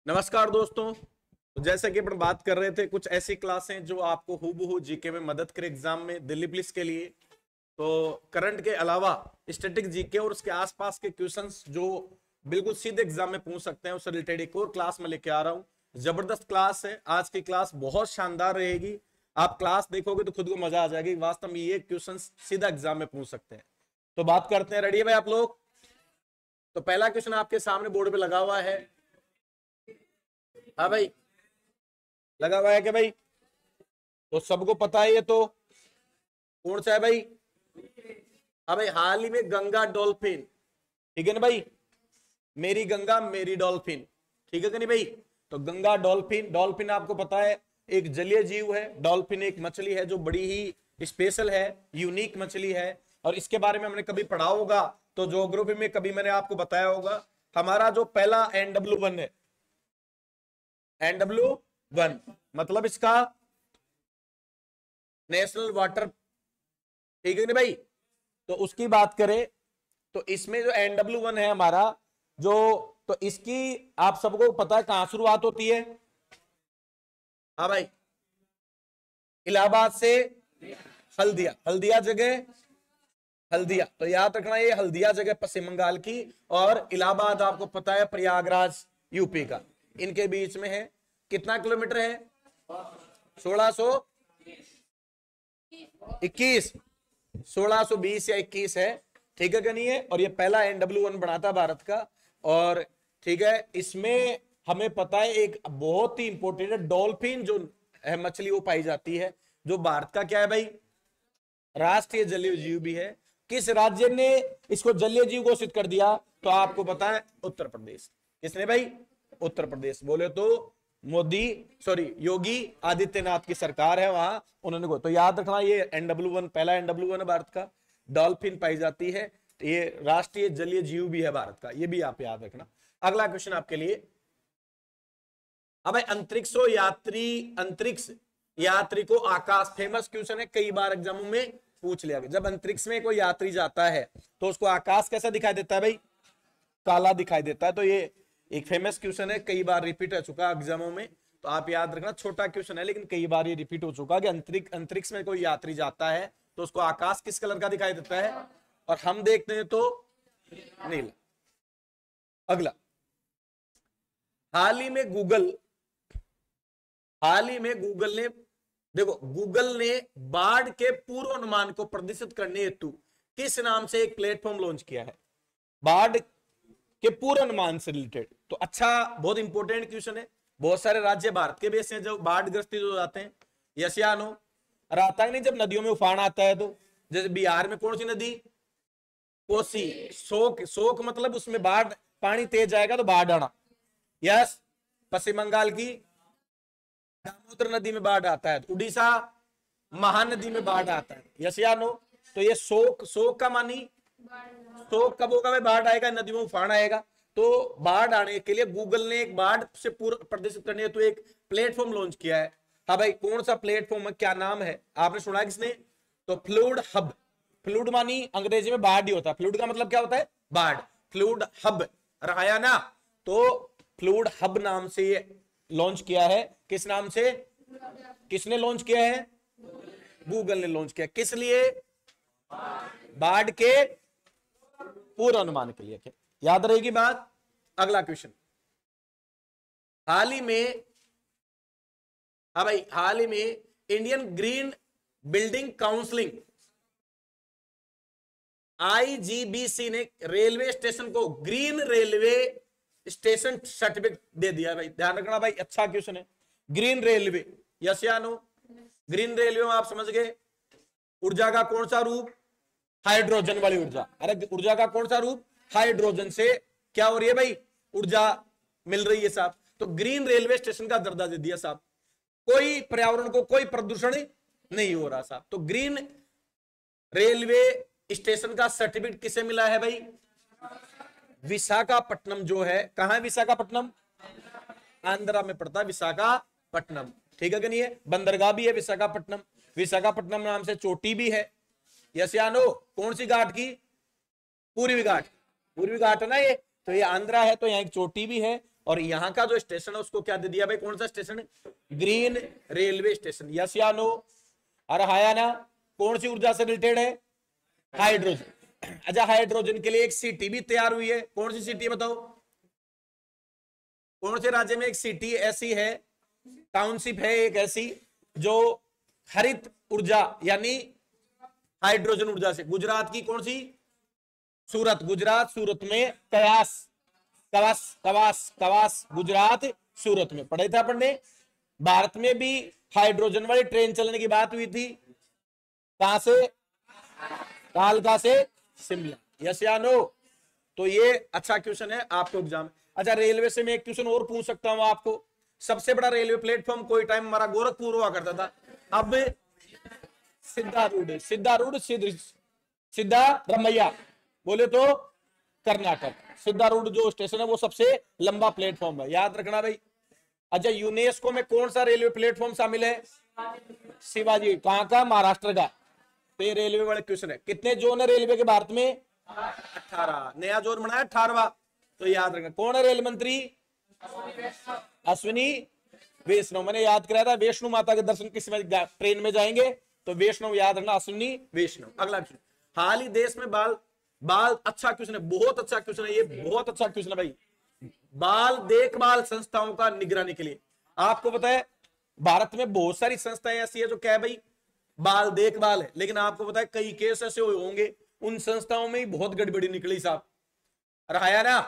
नमस्कार दोस्तों। तो जैसे कि अपन बात कर रहे थे, कुछ ऐसी क्लासें जो आपको हूबहू जीके में मदद करे एग्जाम में, दिल्ली पुलिस के लिए। तो करंट के अलावा स्टैटिक जीके और उसके आसपास के क्वेश्चंस जो बिल्कुल सीधे एग्जाम में पूछ सकते हैं, उससे रिलेटेड एक और क्लास में लेके आ रहा हूं। जबरदस्त क्लास है आज की, क्लास बहुत शानदार रहेगी। आप क्लास देखोगे तो खुद को मजा आ जाएगी। वास्तव में ये क्वेश्चन सीधा एग्जाम में पूछ सकते हैं। तो बात करते हैं, रेडी है भाई आप लोग? तो पहला क्वेश्चन आपके सामने बोर्ड पे लगा हुआ है। हाँ भाई, लगा हुआ है क्या भाई? तो सबको पता है ये तो। कौन सा है भाई? हाँ भाई, हाल ही में गंगा डॉल्फिन, ठीक है ना भाई? मेरी गंगा मेरी डॉल्फिन, ठीक है कि नहीं भाई? तो गंगा डॉल्फिन, डॉल्फिन आपको पता है एक जलीय जीव है। डॉल्फिन एक मछली है जो बड़ी ही स्पेशल है, यूनिक मछली है। और इसके बारे में हमने कभी पढ़ा होगा, तो ज्योग्राफी में कभी मैंने आपको बताया होगा। हमारा जो पहला NW1 है, NW1 मतलब इसका नेशनल वाटर, ठीक है नहीं भाई? तो उसकी बात करें तो इसमें जो NW1 है हमारा जो, तो इसकी आप सबको पता है कहां शुरुआत होती है? हाँ भाई, इलाहाबाद से हल्दिया, हल्दिया जगह हल्दिया। तो याद रखना ये हल्दिया जगह पश्चिम बंगाल की, और इलाहाबाद आपको पता है प्रयागराज यूपी का, इनके बीच में है। कितना किलोमीटर है? 1621, 1620 या 21 है, ठीक है कि नहीं है? और ये पहला NW1 बना था भारत का। और ठीक है, इसमें हमें पता है एक बहुत ही इंपॉर्टेंट है, डॉल्फिन जो है मछली वो पाई जाती है, जो भारत का क्या है भाई? राष्ट्रीय जलीय जीव भी है। किस राज्य ने इसको जलीय जीव घोषित कर दिया? तो आपको पता है उत्तर प्रदेश। किसने भाई? उत्तर प्रदेश। बोले तो मोदी, सॉरी योगी आदित्यनाथ की सरकार है वहां, उन्होंने। तो याद रखना ये NW1 पहला NW1 है भारत का। डॉल्फिन पाई जाती है, ये राष्ट्रीय जलीय जीव भी है भारत का, ये भी आप याद रखना। अगला क्वेश्चन आपके लिए। अब अंतरिक्ष यात्री, अंतरिक्ष यात्री को आकाश, फेमस क्वेश्चन है, कई बार एग्जामों में पूछ लिया गया। जब अंतरिक्ष में कोई यात्री जाता है तो उसको आकाश कैसा दिखाई देता है भाई? काला दिखाई देता है। तो ये एक फेमस क्वेश्चन है, कई बार रिपीट हो चुका है एग्जामों में, तो आप याद रखना। छोटा क्वेश्चन है लेकिन कई बार ये रिपीट हो चुका कि अंतरिक्ष में कोई यात्री जाता है तो उसको आकाश किस कलर का दिखाई देता है? और हम देखते हैं तो नीला। अगला, हाल ही में गूगल ने, देखो गूगल ने बाढ़ के पूर्वानुमान को प्रदर्शित करने हेतु किस नाम से एक प्लेटफॉर्म लॉन्च किया है? बाढ़ के पूर्वानुमान से रिलेटेड। तो अच्छा, बहुत इंपॉर्टेंट क्वेश्चन है। बहुत सारे राज्य भारत के भी ऐसे हैं जो बाढ़ ग्रस्तित हो जाते हैं, यस या नो? और आता है नहीं जब नदियों में उफान आता है तो। जैसे बिहार में कौन सी नदी? कोसी। शोक मतलब उसमें बाढ़, पानी तेज जाएगा तो बाढ़ आना, यस। पश्चिम बंगाल की दामोदर नदी में बाढ़ आता है, उड़ीसा महानदी में बाढ़ आता है, यस या नो? तो ये शोक का मानी, शोक कब होगा भाई? बाढ़ आएगा, नदी में उफान आएगा। तो बाढ़ आने के लिए गूगल ने एक बाढ़ से प्रदर्शित करने हेतु एक प्लेटफॉर्म लॉन्च किया है। हाँ भाई, कौन सा प्लेटफॉर्म है, क्या नाम है? आपने सुना है किसने? तो फ्लूड हब। फ्लूड मानी अंग्रेजी में बाढ़ ही होता है। फ्लूड का मतलब क्या होता है? बाढ़। फ्लूड हब रहा ना? तो फ्लूड हब नाम से ये लॉन्च किया है। किस नाम से? किसने लॉन्च किया है? गूगल ने लॉन्च किया। किस लिए? बाढ़ के पूर्वानुमान के लिए। याद रहेगी बात। अगला क्वेश्चन, हाल ही में, हाँ भाई, हाल ही में Indian green building counselling IGBC ने रेलवे स्टेशन को ग्रीन रेलवे स्टेशन सर्टिफिकेट दे दिया भाई। ध्यान रखना भाई, अच्छा क्वेश्चन है। ग्रीन रेलवे, यस या नो? ग्रीन रेलवे में आप समझ गए ऊर्जा का कौन सा रूप? हाइड्रोजन वाली ऊर्जा। अरे ऊर्जा का कौन सा रूप? हाइड्रोजन से क्या हो रही है भाई? ऊर्जा मिल रही है साहब। तो ग्रीन रेलवे स्टेशन का दर्जा दे दिया साहब। कोई पर्यावरण को कोई प्रदूषण नहीं हो रहा साहब। तो ग्रीन रेलवे स्टेशन का सर्टिफिकेट किसे मिला है भाई? विशाखापट्टनम जो है, कहां है विशाखापट्टनम? आंध्रा में पड़ता है विशाखापट्टनम, ठीक है कि नहीं है? बंदरगाह भी है विशाखापट्टनम। विशाखापट्टनम नाम से चोटी भी है, यस या नो? कौन सी घाट की? पूर्वी घाट। पूर्वी घाट है ना ये। तो ये आंध्रा है, तो यहाँ एक चोटी भी है और यहाँ का जो स्टेशन है उसको क्या दे दिया भाई, कौन सा station, green railway station. Yes या नो, अरे हाया ना, कौन सी ऊर्जा से रिलेटेड है, हाइड्रोजन। अच्छा, हाइड्रोजन के लिए एक सिटी भी तैयार हुई है, कौन सी सिटी है बताओ, कौन से राज्य में एक सिटी ऐसी है, टाउनशिप है एक ऐसी जो हरित ऊर्जा यानी हाइड्रोजन ऊर्जा से, गुजरात की कौन सी, सूरत, गुजरात सूरत में, कयास कवास कवास कवास गुजरात सूरत में, पढ़े था पढ़ने। भारत में भी हाइड्रोजन वाली ट्रेन चलने की बात हुई थी, कहां से, कालका से शिमला। यस या नो, तो ये अच्छा क्वेश्चन है आपको एग्जाम। अच्छा, रेलवे से मैं एक क्वेश्चन और पूछ सकता हूं आपको, सबसे बड़ा रेलवे प्लेटफॉर्म कोई टाइम हमारा गोरखपुर हुआ करता था, अब सिद्धारूढ़ सिद्धारमैया बोले तो कर्नाटक, सिद्धारूढ़ जो स्टेशन है वो सबसे लंबा प्लेटफॉर्म है, याद रखना भाई। अच्छा, यूनेस्को में कौन सा रेलवे प्लेटफॉर्म शामिल है, शिवाजी, कहां का, महाराष्ट्र का। तो ये रेलवे वाले क्वेश्चन है। कितने जोन है रेलवे के भारत में, 18, नया जोन बनाया 18वां, तो याद रखना। कौन है रेल मंत्री, अश्विनी वैष्णव, मैंने याद कराया था, वैष्णो माता के दर्शन किस में ट्रेन में जाएंगे, तो वैष्णव याद रखना, अश्विनी वैष्णव। अगला क्वेश्चन, हाल ही देश में बाल अच्छा क्वेश्चन है, बहुत अच्छा क्वेश्चन है ये, बहुत अच्छा क्वेश्चन है भाई। बाल देखभाल संस्थाओं का निगरानी के लिए, आपको पता है भारत में बहुत सारी संस्थाएं ऐसी है जो क्या है भाई, बाल देखभाल है, लेकिन आपको पता है कई केस ऐसे हुए होंगे उन संस्थाओं में ही बहुत गड़बड़ी निकली साहब, रहा ना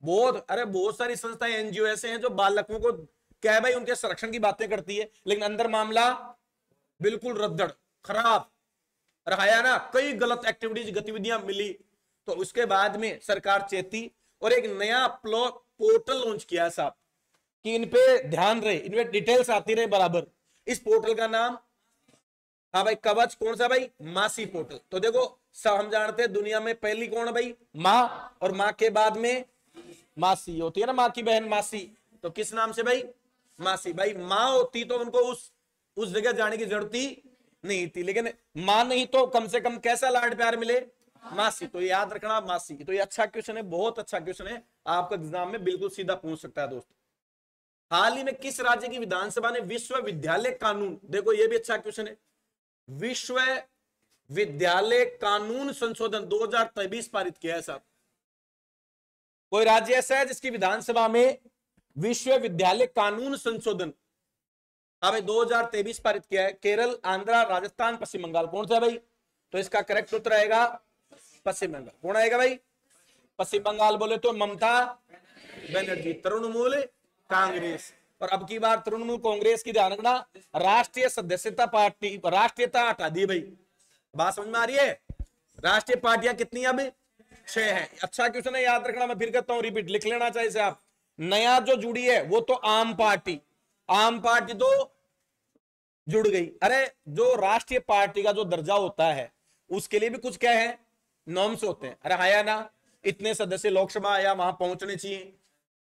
बहुत, अरे बहुत सारी संस्थाएं एनजीओ ऐसे हैं जो बालकों को क्या है भाई उनके संरक्षण की बातें करती है, लेकिन अंदर मामला बिल्कुल रद्दड़ खराब रहा ना, कई गलत एक्टिविटीज गतिविधियां मिली, तो उसके बाद में सरकार चेती और एक नया पोर्टल लॉन्च किया साहब कि इन पे ध्यान रहे, इनमें डिटेल्स आती रहे बराबर। इस पोर्टल का नाम, हाँ भाई, कवच, कौन सा भाई, मासी पोर्टल। तो देखो सब हम जानते हैं दुनिया में पहली कौन है भाई, माँ, और माँ के बाद में मासी होती है ना, माँ की बहन मासी, तो किस नाम से भाई, मासी। भाई माँ होती तो उनको उस जगह जाने की जरूरत ही नहीं थी, लेकिन माँ नहीं तो कम से कम कैसा लाड प्यार मिले, मासी, तो याद रखना मासी। तो ये अच्छा क्वेश्चन है, बहुत अच्छा क्वेश्चन है, आपका एग्जाम में बिल्कुल सीधा पूछ सकता है दोस्त। हाल ही में किस राज्य की विधानसभा ने विश्वविद्यालय कानून, देखो ये भी अच्छा क्वेश्चन है, विश्वविद्यालय कानून संशोधन 2023 पारित किया है साहब। कोई राज्य ऐसा है जिसकी विधानसभा में विश्वविद्यालय कानून संशोधन, हाँ भाई, 2023 पारित किया है। केरल, आंध्र, राजस्थान, पश्चिम बंगाल, कौन सा भाई, तो इसका करेक्ट उत्तर आएगा पश्चिम बंगाल। कौन आएगा भाई, पश्चिम बंगाल बोले तो ममता बनर्जी, तृणमूल कांग्रेस। और अब की बार तृणमूल कांग्रेस की ध्यान रखना, राष्ट्रीय सदस्यता पार्टी, राष्ट्रीयता हटा दी भाई, बात समझ में आ रही है। राष्ट्रीय पार्टियां कितनी अब 6 है। अच्छा क्वेश्चन है, याद रखना, मैं फिर कहता हूं, रिपीट लिख लेना चाहिए से आप। नया जो जुड़ी है वो तो आम पार्टी तो जुड़ गई। अरे जो राष्ट्रीय पार्टी का जो दर्जा होता है उसके लिए भी कुछ क्या है, नॉर्म्स होते हैं। अरे हाया ना, इतने सदस्य लोकसभा या वहां पहुंचने चाहिए,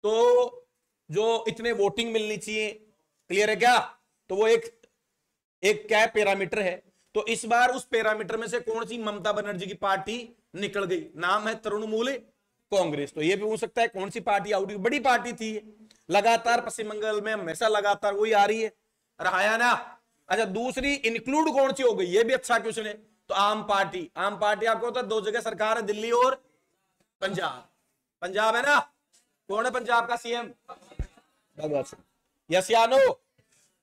तो जो इतने वोटिंग मिलनी चाहिए, क्लियर है क्या, तो वो एक क्या पैरामीटर है। तो इस बार उस पैरामीटर में से कौन सी ममता बनर्जी की पार्टी निकल गई, नाम है तृणमूल कांग्रेस। तो ये भी हो सकता है कौन सी पार्टी आउट, बड़ी पार्टी थी लगातार पश्चिम बंगाल में, हमेशा लगातार वही आ रही है, रहा ना। अच्छा, दूसरी इंक्लूड कौन सी हो गई, ये भी अच्छा क्वेश्चन है। तो आम पार्टी आपको होता है, 2 जगह सरकार है, दिल्ली और पंजाब है ना, कौन है पंजाब का सीएम, यस या नो,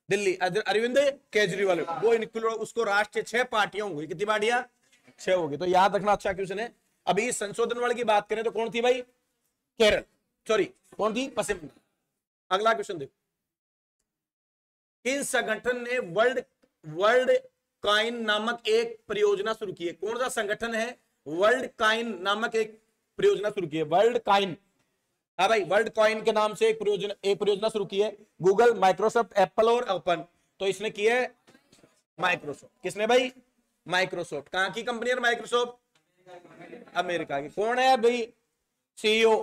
दिल्ली अरविंद केजरीवाल, वो इंक्लूड, उसको राष्ट्रीय 6 पार्टियां होंगी, कितनी पार्टियां, 6 होगी। तो याद रखना, अच्छा क्वेश्चन है। अभी संशोधन वाले की बात करें तो कौन थी भाई, केरल, सॉरी कौन थी, पश्चिम बंगाल। अगला क्वेश्चन देखो, किन संगठन ने वर्ल्ड काइन नामक एक परियोजना शुरू की है, कौन सा संगठन है, वर्ल्ड काइन नामक एक परियोजना शुरू की है, वर्ल्ड काइन, हाँ भाई, वर्ल्ड कॉइन के नाम से एक परियोजना शुरू की है। गूगल, माइक्रोसॉफ्ट, एप्पल और ओपन, तो इसने की है माइक्रोसॉफ्ट। किसने भाई, माइक्रोसॉफ्ट। कहां की कंपनी है माइक्रोसॉफ्ट, अमेरिका की। कौन है भाई सीईओ,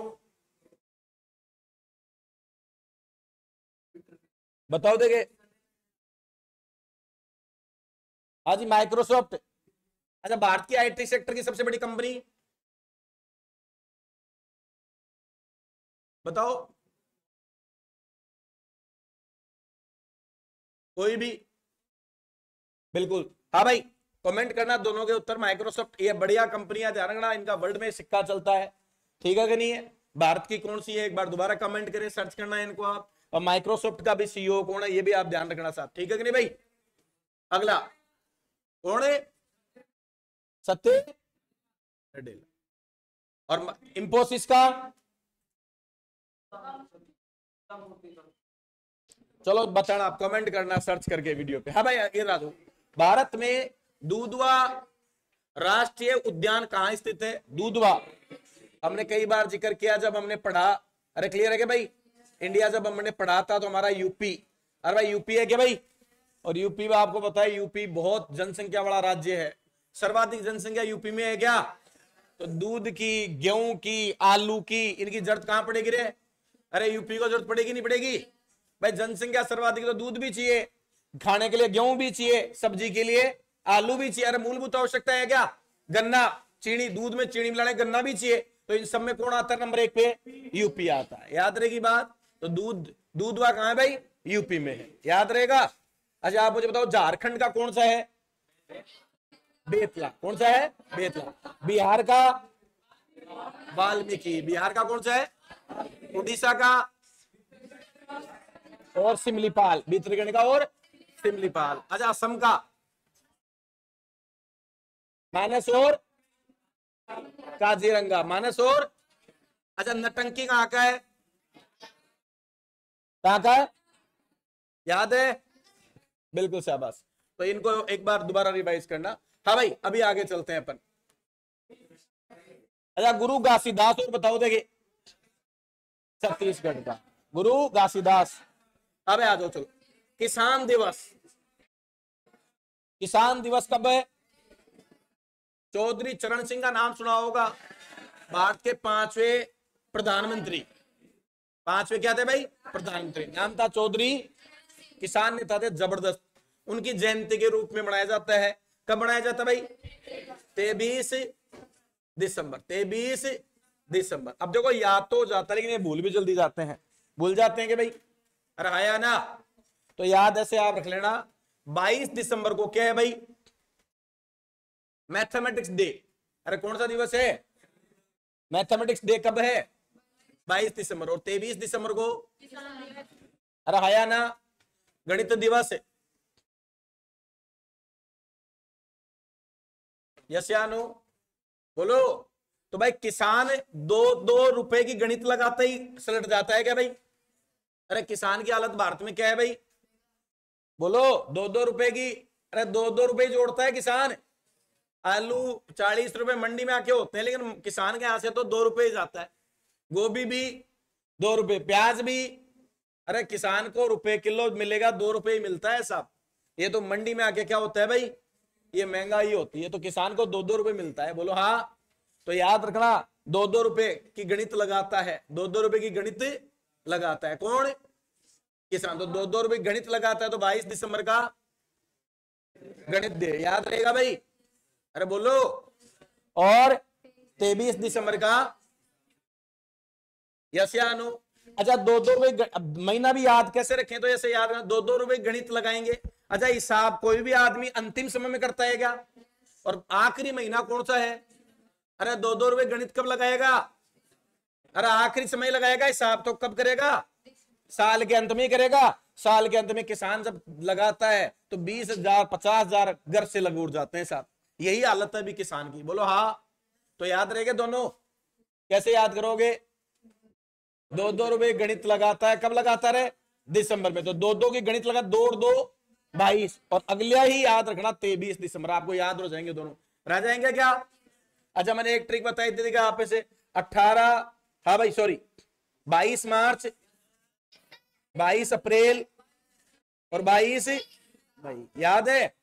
बताओ देंगे, हाँ जी माइक्रोसॉफ्ट। अच्छा, भारत की आईटी सेक्टर की सबसे बड़ी कंपनी बताओ, कोई भी? बिल्कुल हाँ भाई, कमेंट करना दोनों के उत्तर। माइक्रोसॉफ्ट, ये बढ़िया कंपनियां, ध्यान रखना इनका वर्ल्ड में सिक्का चलता है, ठीक है कि नहीं है? भारत की कौन सी है, एक बार दोबारा कमेंट करें, सर्च करना है इनको आप। और माइक्रोसॉफ्ट का भी सीईओ कौन है ये भी आप ध्यान रखना साहब, ठीक है कि नहीं भाई? अगला कौन है? सत्य नडेला। और इंफोसिस का चलो बताना, आप कमेंट करना सर्च करके वीडियो पे। हाँ भाई ये रहा दो, भारत में दूधवा राष्ट्रीय उद्यान कहां स्थित है? दूधवा हमने कई बार जिक्र किया जब हमने पढ़ा। अरे क्लियर है क्या भाई? इंडिया जब हमने पढ़ा था तो हमारा यूपी, अरे भाई यूपी है क्या भाई? और यूपी में आपको पता है यूपी बहुत जनसंख्या वाला राज्य है, सर्वाधिक जनसंख्या यूपी में है क्या? तो दूध की, गेहूं की, आलू की, इनकी जरूरत कहां पड़ेगी रे? अरे यूपी को जरूरत पड़ेगी नहीं पड़ेगी? भाई जनसंख्या सर्वाधिक, तो दूध भी चाहिए, खाने के लिए गेहूं भी चाहिए, सब्जी के लिए आलू भी चाहिए। अरे मूलभूत आवश्यकता है क्या? गन्ना, चीनी, दूध में चीनी मिलाने गन्ना भी चाहिए। तो इन सब में कौन आता है नंबर 1 पे? यूपी आता है। याद रहेगी बात? तो दूधवा कहां है भाई? यूपी में है, याद रहेगा। अच्छा आप मुझे बताओ झारखंड का कौन सा है? बेतला। कौन सा है? बेतला। बिहार का वाल्मीकि। बिहार का कौन सा है? उड़ीसा का और सिमलीपाल, भितरकनिका का और सिमलीपाल। अच्छा असम का मानस और काजीरंगा, मानस और। अच्छा नटंकी कहां का है? कहां का है? याद है? बिल्कुल शाबाश। तो इनको एक बार दोबारा रिवाइज करना। हाँ भाई अभी आगे चलते हैं अपन। अच्छा गुरु घासीदास और बताओ देंगे, छत्तीसगढ़ का गुरु घासीदास। अब आ जाओ चलो, किसान दिवस। किसान दिवस कब है? चौधरी चरण सिंह का नाम सुना होगा, भारत के 5वें प्रधानमंत्री। 5वें क्या थे भाई? प्रधानमंत्री। नाम था चौधरी, किसान नेता थे जबरदस्त। उनकी जयंती के रूप में मनाया जाता है। कब मनाया जाता है भाई? 23 दिसंबर। 23 दिसंबर। अब देखो याद तो हो जाता है लेकिन ये भूल भी जल्दी जाते हैं। भूल जाते हैं कि भाई? अरे आया ना, तो याद ऐसे आप रख लेना। 22 दिसंबर को क्या है भाई? Mathematics day. अरे कौन सा दिवस है? मैथमेटिक्स डे कब है? 22 दिसंबर। और 23 दिसंबर को अरे आया ना, गणित दिवस है। यस या नो बोलो। तो भाई किसान 2 रुपए की गणित लगाता ही सलट जाता है क्या भाई? अरे किसान की हालत भारत में क्या है भाई? बोलो। 2 रुपए की, अरे 2 रुपए जोड़ता है किसान। आलू 40 रुपए मंडी में आके होते हैं, लेकिन किसान के यहां से तो 2 रुपए ही जाता है। गोभी भी 2 रुपए, प्याज भी। अरे किसान को रुपए किलो मिलेगा, 2 रुपए ही मिलता है साहब। ये तो मंडी में आके क्या होता है भाई? ये महंगाई होती है। तो किसान को 2-2 रुपए मिलता है। बोलो हाँ। तो याद रखना, 2-2 रुपए की गणित लगाता है। 2-2 रुपए की गणित लगाता है कौन? किसान। तो 2-2 रुपए गणित लगाता है। तो 22 दिसंबर का गणित दे, याद रहेगा भाई? अरे बोलो। और 23 दिसंबर का यस या नो? अच्छा 2-2 रुपए महीना भी याद कैसे रखें? तो ऐसे याद, 2-2 रुपए गणित लगाएंगे। अच्छा हिसाब कोई भी आदमी अंतिम समय में करता है क्या? और आखिरी महीना कौन सा है? अरे 2-2 रुपए गणित कब लगाएगा? अरे आखिरी समय लगाएगा। हिसाब तो कब करेगा? साल के अंत में करेगा। साल के अंत में किसान जब लगाता है तो 20,000 50,000 घर से लग उड़ जाते हैं साहब। यही हालत है अभी किसान की। बोलो हाँ। तो याद रहेगा दोनों? कैसे याद करोगे? 2-2 रुपए गणित लगाता है, कब लगाता है? दिसंबर में। तो 2-2 की गणित लगा, 2 और 2 22। और अगला ही याद रखना 23 दिसंबर। आपको याद हो जाएंगे दोनों, रह जाएंगे क्या? अच्छा मैंने एक ट्रिक बताई थी आप से, 18, हाँ भाई सॉरी 22 मार्च, 22 अप्रैल और 22 भाई याद है?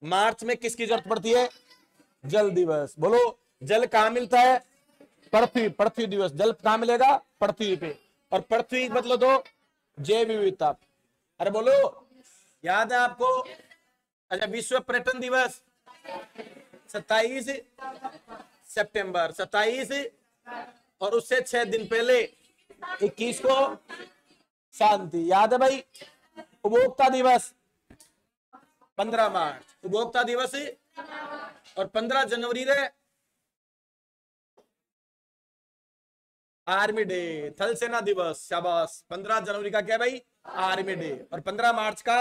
मार्च में किसकी जरूरत पड़ती है? जल दिवस। बोलो जल कहां मिलता है? पृथ्वी। पृथ्वी दिवस। जल कहां मिलेगा? पृथ्वी पे। और पृथ्वी मतलब तो जैव विविधता। अरे बोलो याद है आपको? अच्छा विश्व पर्यटन दिवस 27 सितंबर। 27 और उससे 6 दिन पहले 21 को शांति। याद है भाई? उपभोक्ता दिवस 15 मार्च, उपभोक्ता दिवस। और 15 जनवरी रे आर्मी डे, थल सेना दिवस, शाबाश। 15 जनवरी का क्या भाई, आर्मी डे। और 15 मार्च का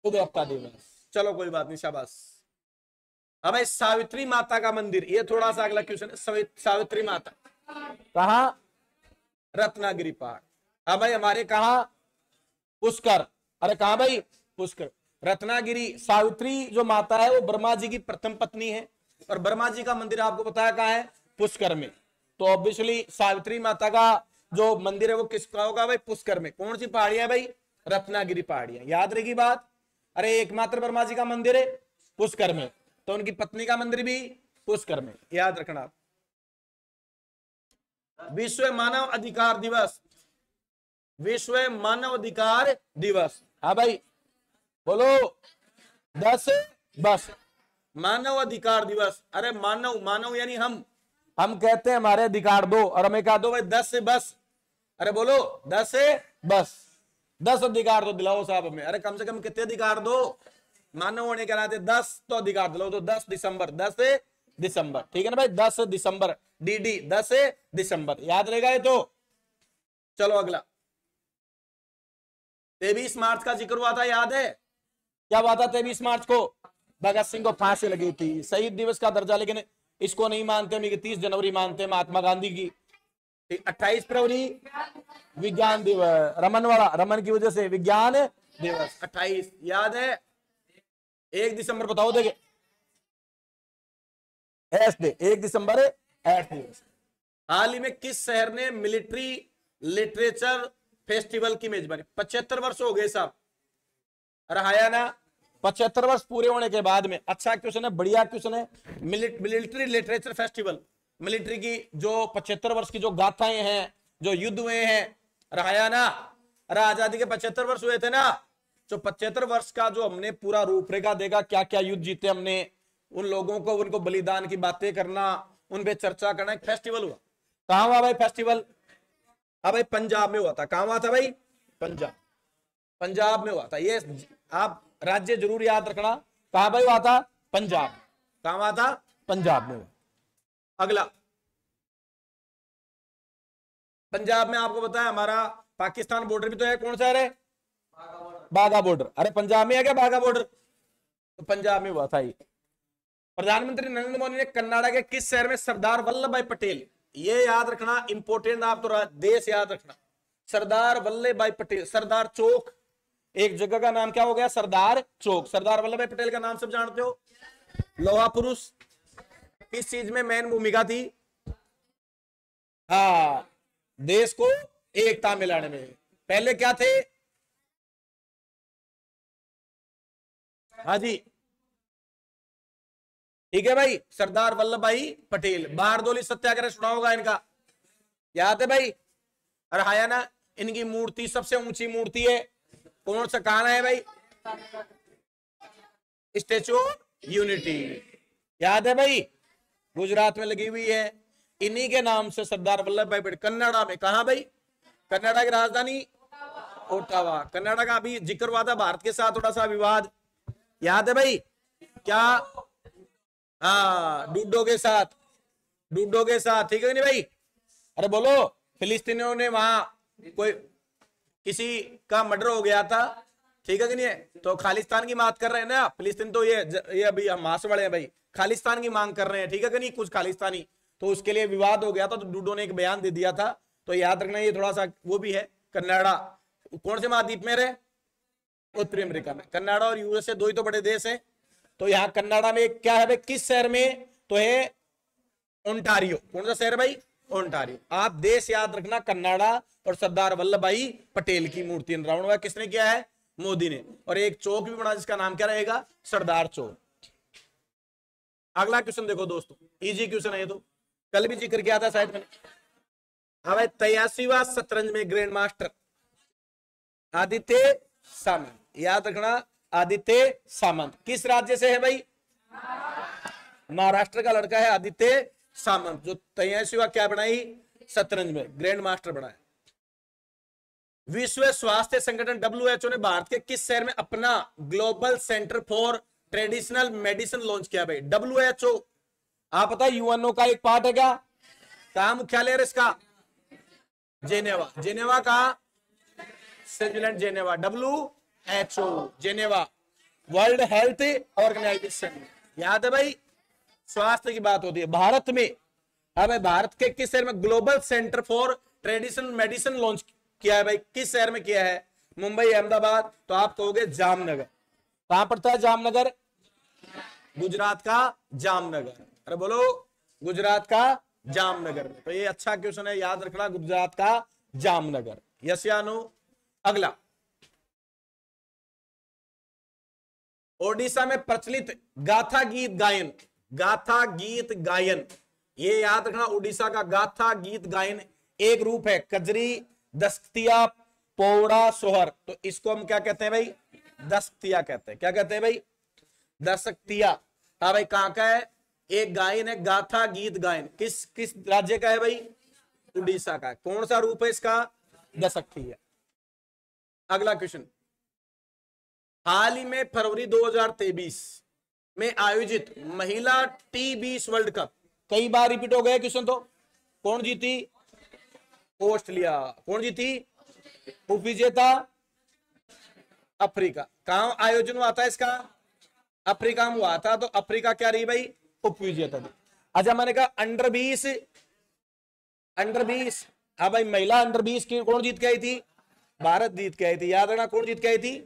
उपभोक्ता दिवस। चलो कोई बात नहीं, शाबाश। अब भाई सावित्री माता का मंदिर, ये थोड़ा सा अगला क्वेश्चन है। सावित्री माता कहा, रत्नागिरी पहाड़। अब भाई हमारे कहा पुष्कर, अरे कहा भाई पुष्कर, रत्नागिरी। सावित्री जो माता है वो ब्रह्मा जी की प्रथम पत्नी है, और ब्रह्मा जी का मंदिर आपको बताया कहाँ है, पुष्कर में। तो ऑब्वियसली सावित्री माता का जो मंदिर है वो किसका होगा भाई, पुष्कर में। कौन सी पहाड़ियां भाई, रत्नागिरी पहाड़ियां, याद रहेगी बात। अरे एकमात्र ब्रह्मा जी का मंदिर है पुष्कर में, तो उनकी पत्नी का मंदिर भी पुष्कर में, याद रखना। विश्व मानव अधिकार दिवस, विश्व मानव अधिकार दिवस। हाँ भाई बोलो, 10 बस मानव अधिकार दिवस। अरे मानव, मानव यानी हम कहते हैं हमारे अधिकार दो, और हमें कहा दो भाई 10 से बस। अरे बोलो 10 से बस, 10 अधिकार तो दिलाओ साहब हमें। अरे कम से कम कितने अधिकार दो, मानव होने के नाते 10 तो अधिकार दिलाओ। तो 10 दिसंबर, 10 दिसंबर, ठीक है ना भाई, 10 दिसंबर, डी 10 दिसंबर, याद रहेगा ये तो। चलो अगला, 23 मार्च का जिक्र हुआ था, याद है क्या हुआ था 23 मार्च को, भगत सिंह को फांसी लगी थी, शहीद दिवस का दर्जा। लेकिन इसको नहीं मानते हम, 30 जनवरी मानते हैं महात्मा गांधी की। 28 फरवरी विज्ञान दिवस, रमन वाला, रमन की वजह से विज्ञान दिवस 28, याद है। 1 दिसंबर बताओ देखे, एस डे, 1 दिसंबर एस दिवस। हाल ही में किस शहर ने मिलिट्री लिटरेचर फेस्टिवल की मेजबानी, 75 वर्ष हो गए साहब, रहाया ना 75 वर्ष पूरे होने के बाद में। अच्छा क्वेश्चन है, बढ़िया क्वेश्चन है। मिलिट्री लिटरेचर फेस्टिवल, मिलिट्री की जो 75 वर्ष की जो गाथाएं हैं, जो युद्ध हुए हैं, रहाया ना। अरे आजादी के 75 वर्ष हुए थे ना, जो 75 वर्ष का जो हमने पूरा रूपरेखा देखा, क्या क्या युद्ध जीते हमने, उन लोगों को, उनको बलिदान की बातें करना, उन पे चर्चा करना, एक फेस्टिवल हुआ। कहां हुआ भाई फेस्टिवल, हाँ भाई पंजाब में हुआ था। कहां हुआ था भाई, पंजाब, पंजाब में हुआ था। ये आप राज्य जरूर याद रखना, कहां भाई हुआ था, पंजाब। कहां हुआ था, पंजाब में हुआ। अगला, पंजाब में आपको बताया हमारा पाकिस्तान बॉर्डर भी तो है, कौन सा है, बाघा बॉर्डर। अरे पंजाब में है क्या बाघा बॉर्डर, तो पंजाब में हुआ था ये। प्रधानमंत्री नरेंद्र मोदी ने कन्नाडा के किस शहर में सरदार वल्लभ भाई पटेल, ये याद रखना इंपोर्टेंट, आप तो देश याद रखना, सरदार वल्लभ भाई पटेल, सरदार चौक, एक जगह का नाम क्या हो गया, सरदार चौक। सरदार वल्लभ भाई पटेल का नाम सब जानते हो, लोहा पुरुष। किस चीज में मेन भूमिका थी, हाँ देश को एकता में लाने में। पहले क्या थे, हाँ जी ठीक है भाई, सरदार वल्लभ भाई पटेल। बारदोली सत्याग्रह सुना होगा इनका, याद है भाई। और हाया ना, इनकी मूर्ति सबसे ऊंची मूर्ति है, कौन सा, कहां है भाई, स्टेचू ऑफ यूनिटी, याद है भाई, गुजरात में लगी हुई है। इन्हीं के नाम से सरदार वल्लभ भाई पटेल। कन्नाडा में, कहा भाई, कन्नाडा की राजधानी ओटावा। कन्नाडा का अभी जिक्र हुआ था, भारत के साथ थोड़ा सा विवाद, याद है भाई, क्या, हाँ डूडो के साथ, डूडो के साथ, ठीक है नहीं भाई। अरे बोलो, फिलिस्तीनियों ने वहां कोई किसी का मर्डर हो गया था, ठीक है कि नहीं है, तो खालिस्तान की बात कर रहे हैं ना, फिलिस्तीन तो ये अभी हमास वाले हैं भाई, खालिस्तान की मांग कर रहे हैं, ठीक है कि नहीं, कुछ खालिस्तानी, तो उसके लिए विवाद हो गया था, तो डूडो ने एक बयान दे दिया था। तो याद रखना, ये थोड़ा सा वो भी है। कनाडा कौन से महाद्वीप में रहे, उत्तरी अमेरिका में। कनाडा और यूएसए दो ही तो बड़े देश हैं। तो यहाँ कनाडा में क्या है भाई, किस शहर में, तो है ओंटारियो। कौन सा शहर भाई, ओंटारियो। आप देश याद रखना, कनाडा, और सरदार वल्लभ भाई पटेल की मूर्ति अनावरण किसने किया है, मोदी ने। और एक चौक भी बना जिसका नाम क्या रहेगा, सरदार चौक। अगला क्वेश्चन देखो दोस्तों, इजी क्वेश्चन है ये, तो कल भी जिक्र किया था शायद मैंने। हाँ भाई, 83वां शतरंज में ग्रैंड मास्टर आदित्य सामंत, याद रखना, आदित्य सामंत किस राज्य से है भाई, महाराष्ट्र का लड़का है आदित्य सामंत, जो 83वां क्या बनाई, शतरंज में ग्रैंड मास्टर बनाया। विश्व स्वास्थ्य संगठन WHO ने भारत के किस शहर में अपना global centre for traditional medicine launch किया भाई? WHO आप पता है यूएनओ का एक पार्ट है क्या? कहां मुख्यालय है इसका? जेनेवा। जेनेवा का Switzerland Geneva. WHO Geneva, world health organization. याद है भाई, स्वास्थ्य की बात होती है भारत में। अब भारत के किस शहर में global centre for traditional medicine launch किया है भाई? किस शहर में किया है? मुंबई, अहमदाबाद? तो आप कहोगे जामनगर। कहां पड़ता है जामनगर? गुजरात का जामनगर। अरे बोलो, गुजरात का जामनगर। तो ये अच्छा क्वेश्चन है, याद रखना, गुजरात का जामनगर। यस या नो? अगला, ओडिशा में प्रचलित गाथा गीत गायन। गाथा गीत गायन, ये याद रखना, ओडिशा का गाथा गीत गायन एक रूप है कजरी, दस्तिया, पौड़ा, सोहर। तो इसको हम क्या कहते हैं भाई? दस्तिया कहते हैं। क्या कहते हैं भाई? दस्तिया। हाँ भाई, कहां का है? एक गायन है गाथा गीत गायन, किस किस राज्य का है भाई? उड़ीसा का। कौन सा रूप है इसका? दशक्तिया। अगला क्वेश्चन, हाल ही में फरवरी 2023 में आयोजित महिला T20 वर्ल्ड कप कई बार रिपीट हो गया क्वेश्चन। तो कौन जीती? ऑस्ट्रेलिया। कौन जीती? उपविजेता अफ्रीका। कहां आयोजन हुआ था इसका? अफ्रीका में हुआ था। तो अफ्रीका क्या रही भाई? उपविजेता थी। अच्छा, मैंने कहा अंडर 20, अंडर 20। हाँ भाई, महिला अंडर 20 की कौन जीत के आई थी? भारत जीत के आई थी। याद रखना, कौन जीत के आई थी?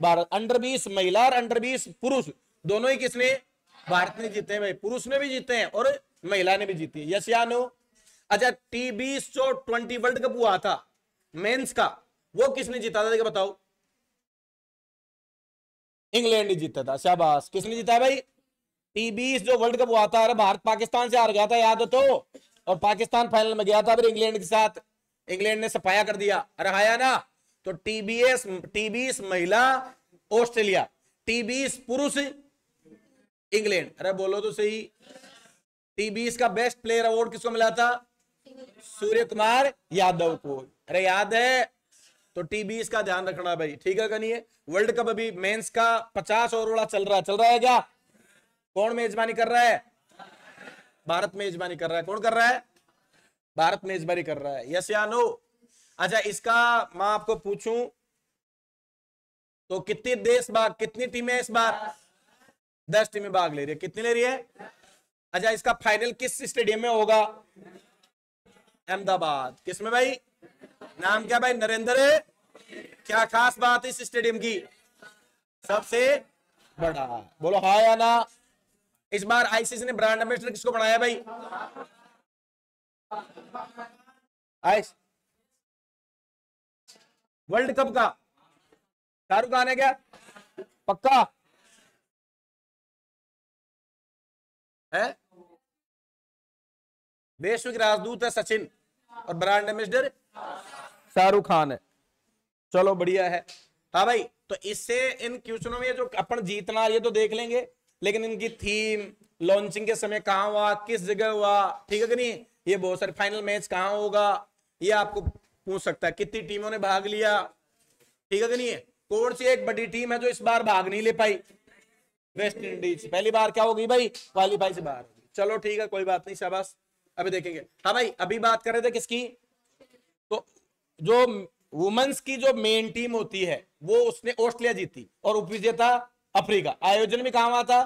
भारत। अंडर 20 महिला और अंडर 20 पुरुष, दोनों ही किसने? भारत ने जीते हैं भाई। पुरुष ने भी जीते हैं और महिला ने भी जीती है। यस या नो? अच्छा, T20 जो 20 वर्ल्ड कप हुआ था मेंस का, वो किसने जीता था? बताओ। इंग्लैंड ने जीता था। शाबाश। किसने जीता है भाई? T20 जो वर्ल्ड कप हुआ था, अरे भारत पाकिस्तान से हार गया था, याद हो तो, और पाकिस्तान फाइनल में गया था फिर इंग्लैंड के साथ। इंग्लैंड ने सफाया कर दिया, अरे हाया ना। तो T20 महिला ऑस्ट्रेलिया, T20 पुरुष इंग्लैंड। अरे बोलो तो सही। T20 का बेस्ट प्लेयर अवार्ड किसको मिला था? सूर्य कुमार यादव को। अरे याद है? तो T20 का ध्यान रखना भाई, ठीक है? नहीं है वर्ल्ड कप अभी मेंस का 50 ओवर वाला चल रहा है क्या? कौन मेजबानी कर रहा है? भारत मेजबानी कर रहा है। कौन कर रहा है? भारत मेजबानी कर रहा है। यस या नो? अच्छा, इसका मैं आपको पूछूं तो कितने देश भाग, कितनी टीमें इस बार? 10 टीमें भाग ले रही है। कितनी ले रही है? अच्छा, इसका फाइनल किस स्टेडियम में होगा? अहमदाबाद। किसमें भाई? नाम क्या भाई? नरेंद्र। क्या खास बात है इस स्टेडियम की? सबसे बड़ा। बोलो हाँ या ना? इस बार आईसीसी ने ब्रांड एम्बेसडर किसको बनाया भाई? आइस वर्ल्ड कप का शाहरुख खान है क्या? पक्का है? वैश्विक राजदूत है सचिन और ब्रांड एम्बेसडर शाहरुख खान है। चलो बढ़िया है। हाँ भाई, तो इससे इन क्वेश्चनों में जो अपन जीतना ये तो देख लेंगे, लेकिन इनकी थीम, लॉन्चिंग के समय कहां हुआ, किस जगह हुआ, ठीक है कि नहीं, ये बहुत सारे, फाइनल मैच कहां होगा, ये आपको पूछ सकता है। कितनी टीमों ने भाग लिया, ठीक है कि नहीं, कौन सी एक बड़ी टीम है जो इस बार भाग नहीं ले पाई? वेस्ट इंडीज पहली बार क्या होगी भाई? क्वालीफाई से बाहर होगी। चलो ठीक है, कोई बात नहीं, शाबाश। अभी देखेंगे। हाँ भाई, अभी बात कर रहे थे किसकी? तो जो वुमेन्स की जो मेन टीम होती है वो उसने ऑस्ट्रेलिया जीती और उपविजेता अफ्रीका। आयोजन में कहां हुआ था?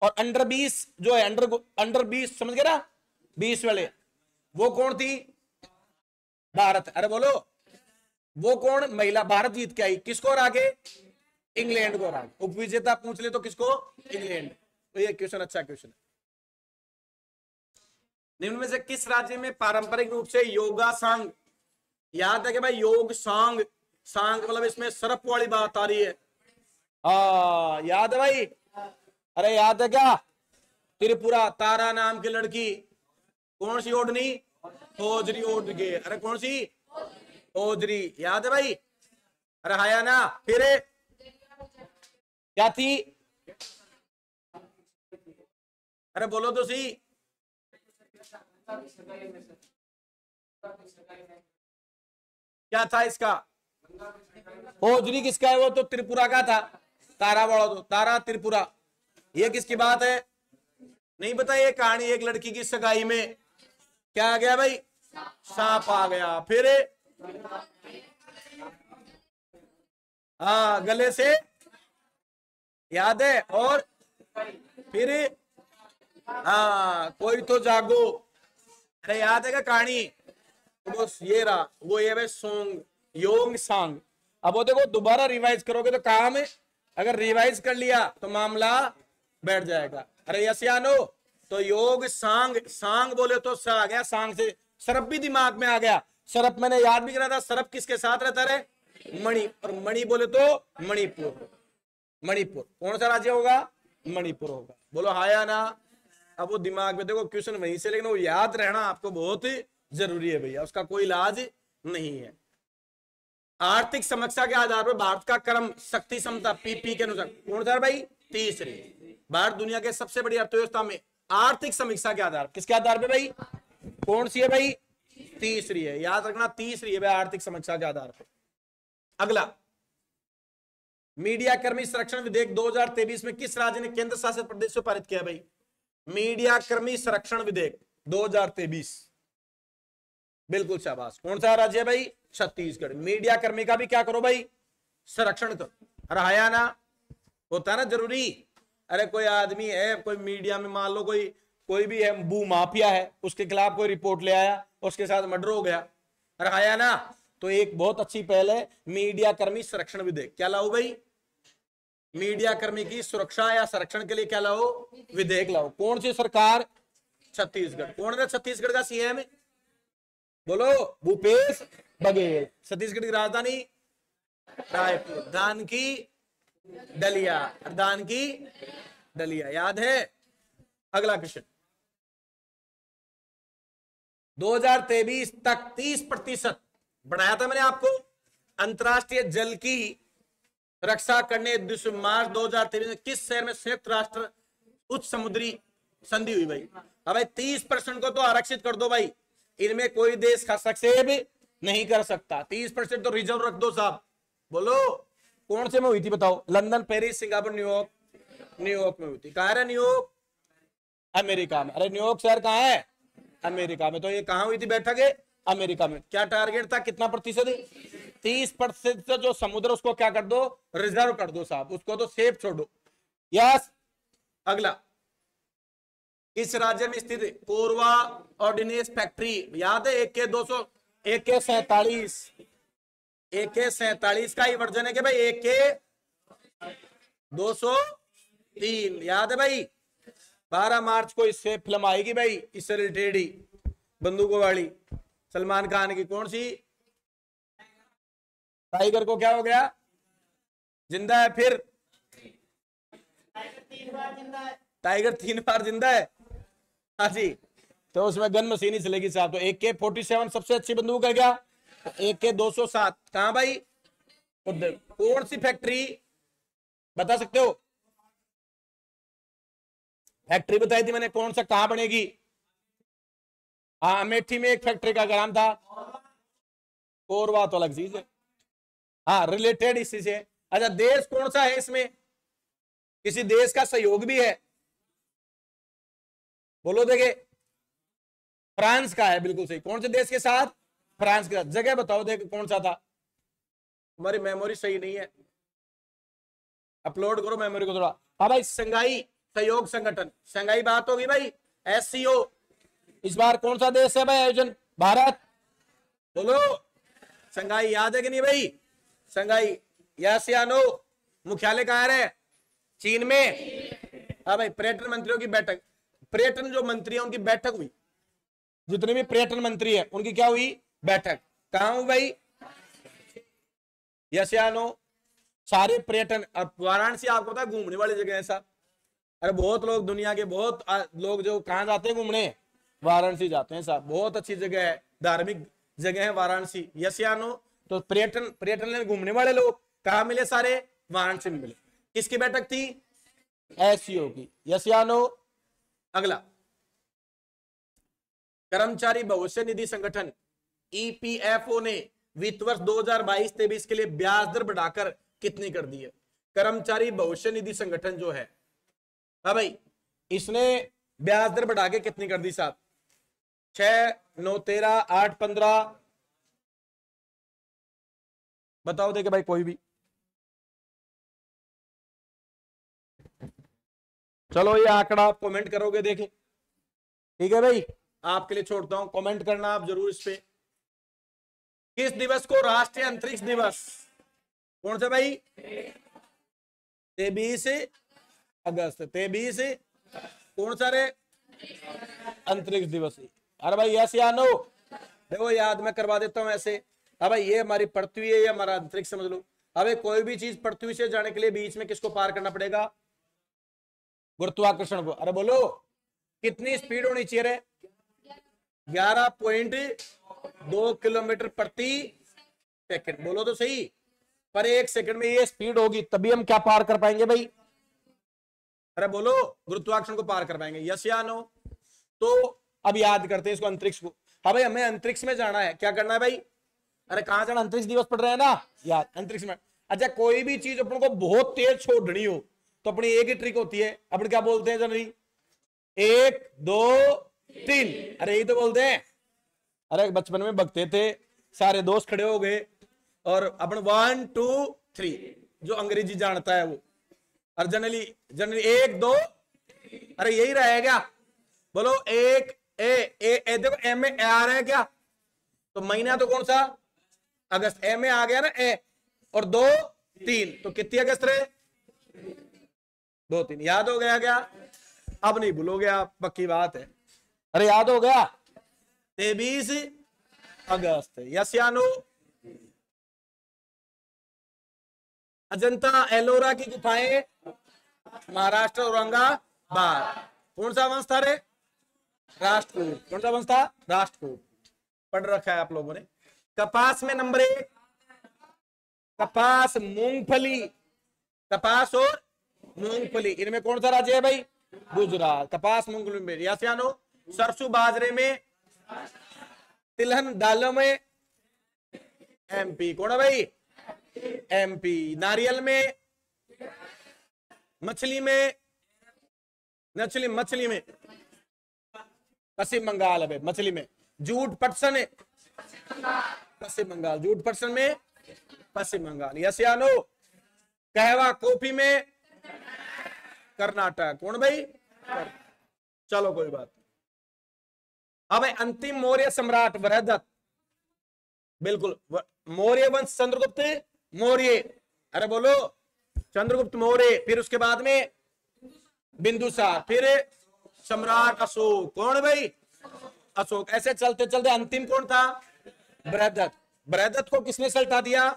और अंडर 20 जो है, अंडर 20 समझ गए ना, 20 वाले, वो कौन थी? भारत। अरे बोलो, वो कौन? महिला। भारत जीत के आई। किसको और आगे? इंग्लैंड को और आगे। उपविजेता पूछ ले तो किसको? इंग्लैंड। तो ये क्वेश्चन अच्छा क्वेश्चन है। निम्न में से किस राज्य में पारंपरिक रूप से योगा सांग? याद है कि भाई, योग सांग, सांग मतलब इसमें सरप वाली बात आ रही है। याद है भाई? अरे याद है क्या? त्रिपुरा तारा नाम की लड़की, कौन सी ओढ़नी? होजरी ओढ़ के। अरे कौन सी? होजरी। याद है भाई? अरे हाया ना? फिर क्या थी? अरे बोलो तो सही। क्या था इसका? ओजरी किसका है? वो तो त्रिपुरा का था, तारा बड़ा तो तारा त्रिपुरा। ये किसकी बात है? नहीं पता। ये कहानी एक लड़की की सगाई में क्या आ गया भाई? सांप आ गया। फिर हाँ, गले से याद है। और फिर हाँ, कोई तो जागो। अरे याद है क्या कहानी? तो बस ये रहा, वो ये भाई सोंग योंग सांग। अब वो देखो दोबारा रिवाइज करोगे तो काम है, अगर रिवाइज कर लिया तो मामला बैठ जाएगा। अरे यस या नो? तो योग सांग, सांग बोले तो स आ गया, सांग से सरप भी दिमाग में आ गया। सरप मैंने याद भी करा था, सरप किसके साथ रहता है? मणि। और मणि बोले तो मणिपुर। मणिपुर कौन सा राज्य होगा? मणिपुर होगा। बोलो हाँ या ना? अब वो दिमाग में देखो क्वेश्चन वहीं से, लेकिन वो याद रहना आपको बहुत ही जरूरी है भैया, उसका कोई इलाज नहीं है। आर्थिक समीक्षा के आधार पर भारत का क्रम शक्ति क्षमता पीपी के अनुसार कौन सा भाई? तीसरी। भारत दुनिया के सबसे बड़ी अर्थव्यवस्था में आर्थिक समीक्षा के आधार, किसके आधार पे भाई? कौन सी है भाई? तीसरी है। याद रखना, तीसरी है भाई आर्थिक समीक्षा के आधार पर। अगला, मीडिया कर्मी संरक्षण विधेयक 2023 में किस राज्य ने केंद्र शासित प्रदेश से पारित किया भाई? मीडिया कर्मी संरक्षण विधेयक 2023। बिल्कुल शाबाश। कौन सा राज्य है भाई? छत्तीसगढ़। मीडिया कर्मी का भी क्या करो भाई? संरक्षण करो। अरे हाया ना? होता है ना जरूरी। अरे कोई आदमी है, कोई मीडिया में मान लो कोई भी है, भू माफिया है, उसके खिलाफ कोई रिपोर्ट ले आया, उसके साथ मर्डर हो गया। अरे हाया ना? तो एक बहुत अच्छी पहल है, मीडिया कर्मी संरक्षण विधेयक। क्या लाओ भाई? मीडिया कर्मी की सुरक्षा या संरक्षण के लिए क्या लाओ? विधेयक लाओ। कौन सी सरकार? छत्तीसगढ़। कौन है छत्तीसगढ़ का सीएम? बोलो, भूपेश बघेल। छत्तीसगढ़ की राजधानी रायपुर। धान की डलिया, धान की डलिया याद है? अगला क्वेश्चन, 2023 तक 30% बढ़ाया था मैंने आपको अंतरराष्ट्रीय जल की रक्षा करने उद्देश्य। मार्च 2023 में किस शहर में संयुक्त राष्ट्र उच्च समुद्री संधि हुई भाई? अब भाई 30% को तो आरक्षित कर दो भाई, इनमें कोई देश हस्तक्षेप नहीं कर सकता। 30% तो रिजर्व रख दो साहब। बोलो कौन से में हुई थी बताओ? London, Paris, Singapore, New York? New York में हुई थी। कहां है न्यूयॉर्क? अमेरिका में। अरे न्यूयॉर्क शहर कहां है? अमेरिका में। तो ये कहां हुई थी बैठक? अमेरिका में। क्या टारगेट था? कितना प्रतिशत? 30% जो समुद्र उसको क्या कर दो? रिजर्व कर दो साहब, उसको तो सेफ छोड़ो। यस। अगला, इस राज्य में स्थित कोरबा ऑर्डिनेंस फैक्ट्री याद है? AK-47 का ही वर्जन है कि भाई? AK-203 याद है भाई? 12 मार्च को इससे फिल्म आएगी भाई, इससे रिलेटेड ही, बंदूकों वाली, सलमान खान की। कौन सी? टाइगर को क्या हो गया? जिंदा है। फिर टाइगर 3 बार जिंदा है। हाँ जी। तो उसमें गन मशीन ही चलेगी साहब। तो AK-47 सबसे अच्छी बंदूक है क्या? तो AK-207 कहां भाई? उधर। कौन सी फैक्ट्री बता सकते हो? फैक्ट्री बताई थी मैंने, कौन सा कहां बनेगी? हाँ, अमेठी में एक फैक्ट्री का नाम था। कोरबा तो अलग चीज है। हाँ, रिलेटेड इसी से। अच्छा, देश कौन सा है इसमें? किसी देश का सहयोग भी है? बोलो देखे। फ्रांस का है, बिल्कुल सही। कौन से देश के साथ? फ्रांस के साथ। जगह बताओ देख कौन सा था? तुम्हारी मेमोरी सही नहीं है, अपलोड करो मेमोरी को थोड़ा। हाँ भाई, संघाई सहयोग संगठन, संघाई बात होगी भाई। SCO। इस बार कौन सा देश है भाई आयोजन? भारत। बोलो, संघाई याद है कि नहीं भाई? संघाई, यस या नो? मुख्यालय कहां है? चीन में। हाँ भाई, पर्यटन मंत्रियों की बैठक, पर्यटन जो मंत्री है उनकी बैठक हुई, जितने भी पर्यटन मंत्री है उनकी क्या हुई? बैठक। कहां हुई भाई? यस या नो? सारे पर्यटन। अब वाराणसी आपको पता है घूमने वाली जगह है साहब। अरे बहुत लोग, दुनिया के बहुत लोग जो कहां जाते हैं घूमने? वाराणसी जाते हैं साहब। बहुत अच्छी जगह है, धार्मिक जगह है वाराणसी। यस या नो? तो पर्यटन में घूमने वाले लोग कहां मिले? सारे वाराणसी में मिले। किसकी बैठक थी? SCO की। यस या नो? अगला, कर्मचारी भविष्य निधि संगठन EPFO ने वित्त वर्ष 2022-23 के लिए ब्याज दर बढ़ाकर कितनी कर दी है? कर्मचारी भविष्य निधि संगठन जो है, हाँ भाई, इसने ब्याज दर बढ़ा के कितनी कर दी साहब? 6, 9, 13, 8, 15, बताओ देखे भाई कोई भी। चलो ये आंकड़ा आप कमेंट करोगे, देखे, ठीक है भाई, आपके लिए छोड़ता हूं, कमेंट करना आप जरूर इस पे। किस दिवस को राष्ट्रीय अंतरिक्ष दिवस, कौन सा भाई? 23 अगस्त। 23 कौन सा रे? अंतरिक्ष दिवस। अरे भाई यस या नो? देखो याद मैं करवा देता हूं ऐसे। अब भाई ये हमारी पृथ्वी है, ये हमारा अंतरिक्ष समझ लो। अब कोई भी चीज पृथ्वी से जाने के लिए बीच में किसको पार करना पड़ेगा? गुरुत्वाकर्षण को। अरे बोलो कितनी स्पीड होनी चाहिए रे? 11.2 किलोमीटर प्रति सेकंड। बोलो तो सही, पर एक सेकंड में ये स्पीड होगी तभी हम क्या पार कर पाएंगे भाई? अरे बोलो, गुरुत्वाकर्षण को पार कर पाएंगे, यस या नो? तो अब याद करते हैं इसको, अंतरिक्ष को। हाँ भाई हमें अंतरिक्ष में जाना है, क्या करना है भाई? अरे कहां जाना? अंतरिक्ष दिवस पढ़ रहे हैं ना यार, अंतरिक्ष में। अच्छा कोई भी चीज अपन को बहुत तेज छोड़नी हो तो अपनी एक ही ट्रिक होती है, अपन क्या बोलते हैं जनरली? 1, 2, 3। अरे यही तो बोलते हैं। अरे बचपन में बकते थे, सारे दोस्त खड़े हो गए और अपन 1, 2, 3, जो अंग्रेजी जानता है वो। और जनरली 1, 2, अरे यही रहेगा। बोलो 1 ए देखो ए में आ रहा है क्या? तो महीना तो कौन सा? अगस्त। ए में आ गया ना ए, और 2, 3, तो कितनी अगस्त रहे? 2, 3। याद हो गया क्या? अब नहीं भूलोगे आप, पक्की बात है। अरे याद हो गया? 23 अगस्त, यस या नो? अजंता एलोरा की गुफाएं महाराष्ट्र औरंगाबाद। कौन सा वंश था रे? राष्ट्रकूट। कौन सा वंश था? राष्ट्रकूट। पढ़ रखा है आप लोगों ने। कपास में नंबर 1, कपास, मूंगफली। कपास और मूंगफली, इनमें कौन सा राज्य है भाई? गुजरात। कपास मूंगफली में, यस या नो? सरसों बाजरे में, तिलहन दालों में एमपी। कौन है भाई? एमपी। नारियल में, मछली में, मछली में पश्चिम बंगाल है भाई, मछली में। जूट पटसन पश्चिम बंगाल, जूट पटसन में पश्चिम बंगाल, यस या नो? कहवा कॉफी में कर्नाटक। कौन भाई? चलो कोई बात। अब अंतिम मौर्य सम्राट बृहदत्त, बिल्कुल मौर्य वंश, चंद्रगुप्त मौर्य। अरे बोलो चंद्रगुप्त मौर्य, फिर उसके बाद में बिंदुसार, फिर सम्राट अशोक। कौन भाई? अशोक। ऐसे चलते चलते अंतिम कौन था? बृहदत्त। बृहदत्त को किसने सल्टा दिया?